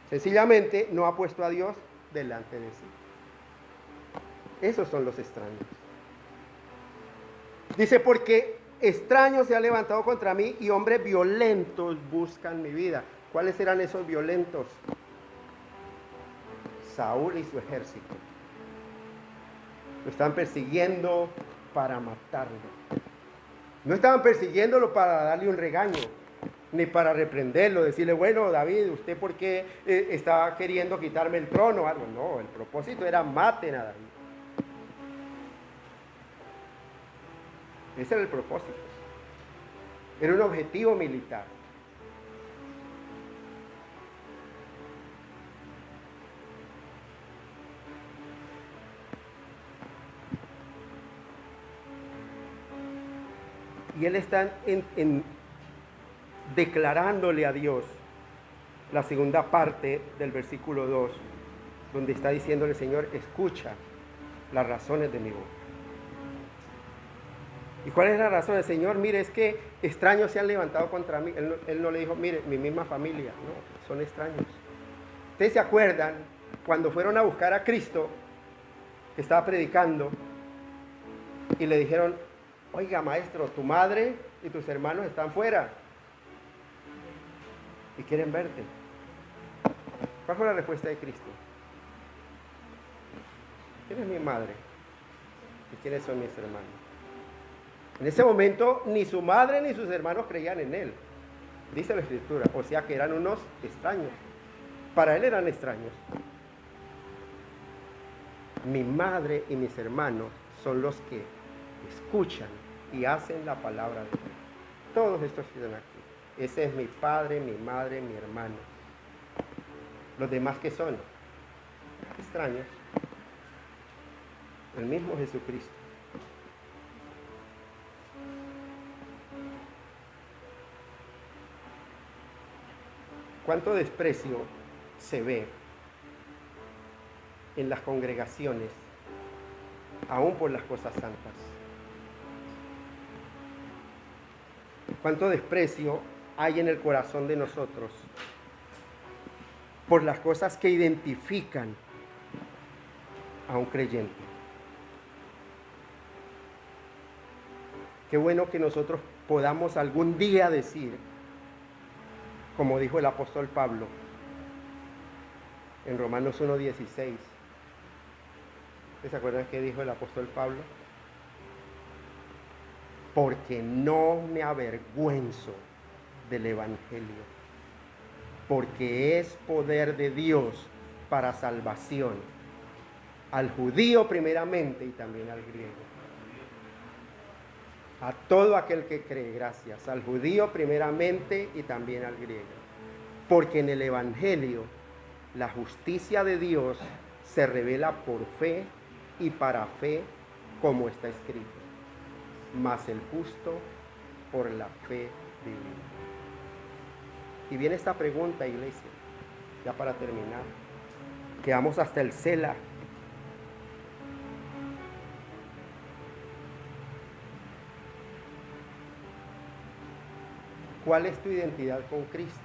Sencillamente no ha puesto a Dios delante de sí. Esos son los extraños. Dice, porque extraños se han levantado contra mí y hombres violentos buscan mi vida. ¿Cuáles eran esos violentos? Saúl y su ejército. Lo estaban persiguiendo para matarlo. No estaban persiguiéndolo para darle un regaño, ni para reprenderlo, decirle, bueno, David, ¿usted por qué está queriendo quitarme el trono? Algo. No, el propósito era maten a David. Ese era el propósito. Era un objetivo militar. Y él está declarándole a Dios la segunda parte del versículo 2, donde está diciéndole, Señor, escucha las razones de mi voz. ¿Y cuál es la razón? El Señor, mire, es que extraños se han levantado contra mí. Él no le dijo, mire, mi misma familia. No, son extraños. ¿Ustedes se acuerdan cuando fueron a buscar a Cristo, que estaba predicando, y le dijeron, oiga, maestro, tu madre y tus hermanos están fuera y quieren verte? ¿Cuál fue la respuesta de Cristo? ¿Quién es mi madre? ¿Y quiénes son mis hermanos? En ese momento ni su madre ni sus hermanos creían en él, dice la Escritura, o sea que eran unos extraños. Para él eran extraños. Mi madre y mis hermanos son los que escuchan y hacen la palabra de Dios. Todos estos que están aquí. Ese es mi padre, mi madre, mi hermano. Los demás, ¿qué son? Extraños. El mismo Jesucristo. ¿Cuánto desprecio se ve en las congregaciones, aún por las cosas santas? ¿Cuánto desprecio hay en el corazón de nosotros por las cosas que identifican a un creyente? Qué bueno que nosotros podamos algún día decir, como dijo el apóstol Pablo en Romanos 1:16. ¿Se acuerdan qué dijo el apóstol Pablo? Porque no me avergüenzo del Evangelio, porque es poder de Dios para salvación, al judío primeramente y también al griego. A todo aquel que cree, gracias, al judío primeramente y también al griego. Porque en el Evangelio la justicia de Dios se revela por fe y para fe, como está escrito. Mas el justo por la fe divina. Y viene esta pregunta, iglesia, ya para terminar. Quedamos hasta el Selah. ¿Cuál es tu identidad con Cristo?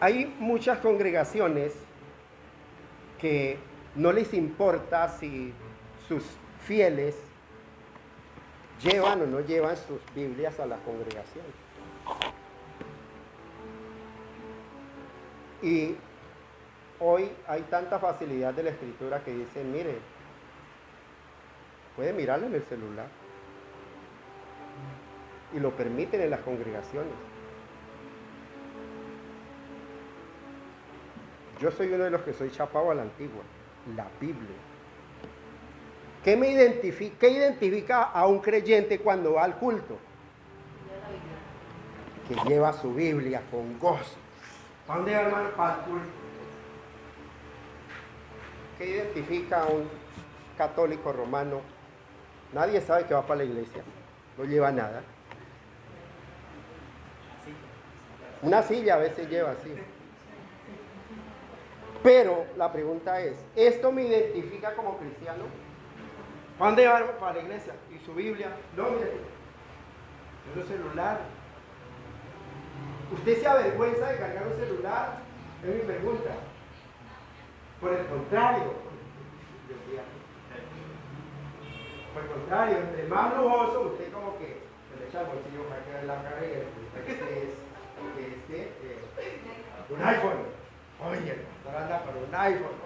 Hay muchas congregaciones que no les importa si sus fieles llevan o no llevan sus Biblias a la congregación. Y hoy hay tanta facilidad de la Escritura que dicen, mire, puede mirarlo en el celular. Y lo permiten en las congregaciones. Yo soy uno de los que soy chapado a la antigua, la Biblia. ¿Qué identifica a un creyente cuando va al culto? Que lleva su Biblia con gozo. ¿Para dónde va, hermano? Para el culto. ¿Qué identifica a un católico romano? Nadie sabe que va para la iglesia, no lleva nada. Una silla a veces lleva así. Pero la pregunta es, ¿esto me identifica como cristiano? ¿Para dónde va? Para la iglesia. ¿Y su Biblia? No, mire, es un celular. ¿Usted se avergüenza de cargar un celular? Es mi pregunta. Por el contrario, entre más lujoso, usted como que se le echa el bolsillo para que la cara y un iPhone. Oye, el pastor anda por un iPhone.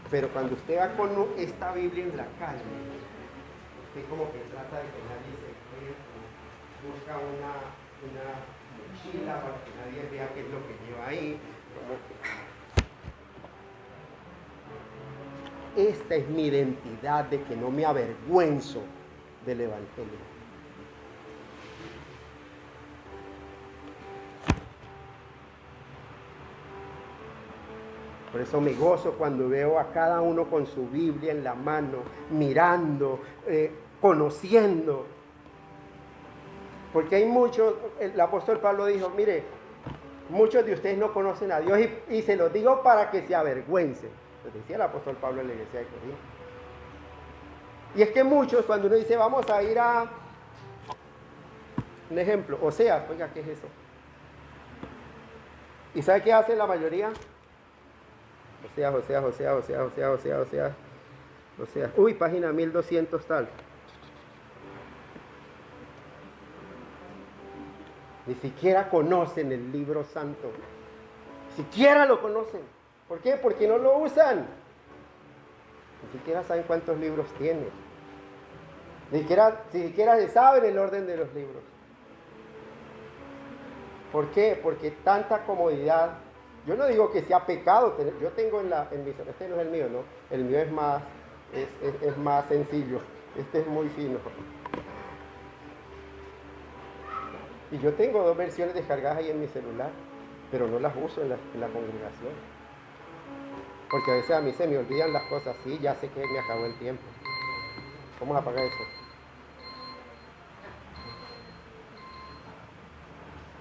Pero cuando usted va con esta Biblia en la calle, usted como que trata de que nadie se vea, busca una mochila para que nadie vea qué es lo que lleva ahí. Esta es mi identidad, de que no me avergüenzo del Evangelio. Por eso me gozo cuando veo a cada uno con su Biblia en la mano, mirando, conociendo. Porque hay muchos, el apóstol Pablo dijo, mire, muchos de ustedes no conocen a Dios y se los digo para que se avergüencen. Lo decía el apóstol Pablo en la iglesia de Corinto. Y es que muchos, cuando uno dice, vamos a ir a, un ejemplo, Oseas, oiga, ¿qué es eso? ¿Y sabe qué hace la mayoría? Oseas. Uy, página 1200 tal. Ni siquiera conocen el libro santo. Ni siquiera lo conocen. ¿Por qué? Porque no lo usan. Ni siquiera saben cuántos libros tiene. Ni siquiera se saben el orden de los libros. ¿Por qué? Porque tanta comodidad. Yo no digo que sea pecado. Yo tengo en mi, este no es el mío, ¿no? El mío es más sencillo. Este es muy fino. Y yo tengo 2 versiones descargadas ahí en mi celular, pero no las uso en la congregación. Porque a veces a mí se me olvidan las cosas. Sí, ya sé que me acabó el tiempo. ¿Cómo se apaga eso?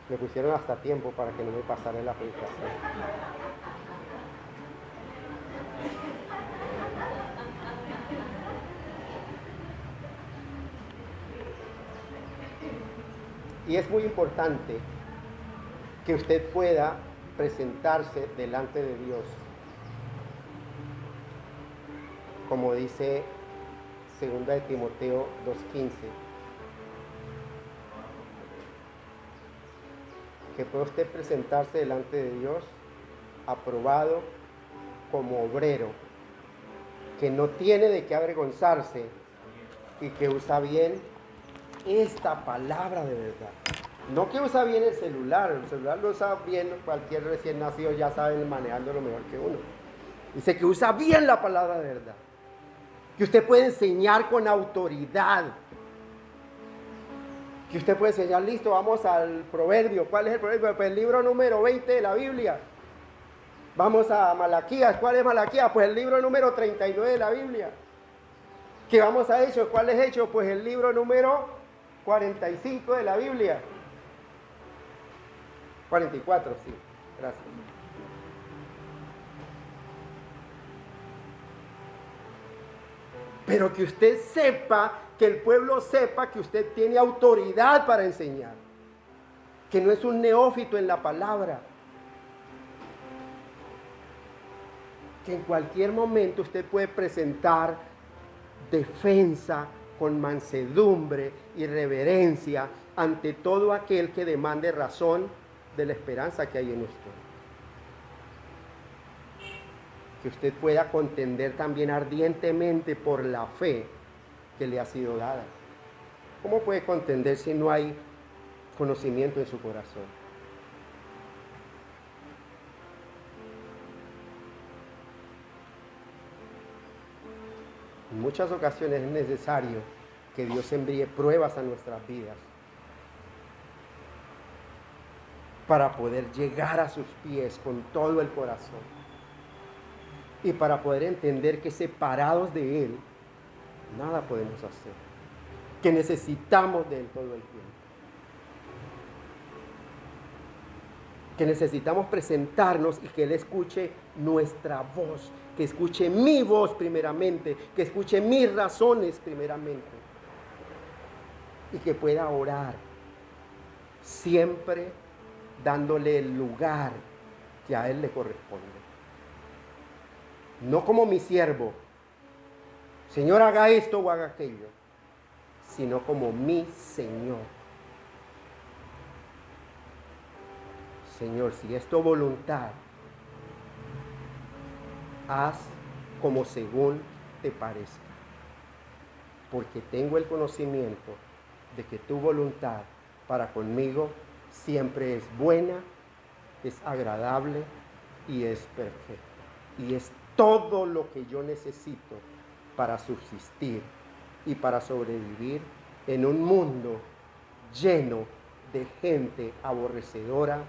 Me pusieron hasta tiempo para que no me pasara la predicación. Y es muy importante que usted pueda presentarse delante de Dios, como dice 2 de Timoteo 2:15, que pueda usted presentarse delante de Dios aprobado como obrero, que no tiene de qué avergonzarse y que usa bien esta palabra de verdad. No que usa bien el celular lo usa bien cualquier recién nacido, ya saben manejándolo mejor que uno. Dice que usa bien la palabra de verdad, que usted puede enseñar con autoridad, que usted puede enseñar, listo, vamos al proverbio. ¿Cuál es el proverbio? Pues el libro número 20 de la Biblia. Vamos a Malaquías. ¿Cuál es Malaquías? Pues el libro número 39 de la Biblia. ¿Qué vamos a Hechos? ¿Cuál es Hechos? Pues el libro número 45 de la Biblia. 44, sí. Gracias. Pero que usted sepa, que el pueblo sepa que usted tiene autoridad para enseñar. Que no es un neófito en la palabra. Que en cualquier momento usted puede presentar defensa con mansedumbre y reverencia ante todo aquel que demande razón de la esperanza que hay en usted. Que usted pueda contender también ardientemente por la fe que le ha sido dada. ¿Cómo puede contender si no hay conocimiento en su corazón? En muchas ocasiones es necesario que Dios envíe pruebas a nuestras vidas para poder llegar a sus pies con todo el corazón. y para poder entender que separados de Él, nada podemos hacer, que necesitamos de Él todo el tiempo, que necesitamos presentarnos y que Él escuche nuestra voz, que escuche mi voz primeramente, que escuche mis razones primeramente, y que pueda orar siempre dándole el lugar que a Él le corresponde. No como mi siervo, Señor, haga esto o haga aquello, sino como mi Señor. Señor, si es tu voluntad, haz como según te parezca, porque tengo el conocimiento de que tu voluntad para conmigo siempre es buena, es agradable y es perfecta. Y es todo lo que yo necesito para subsistir y para sobrevivir en un mundo lleno de gente aborrecedora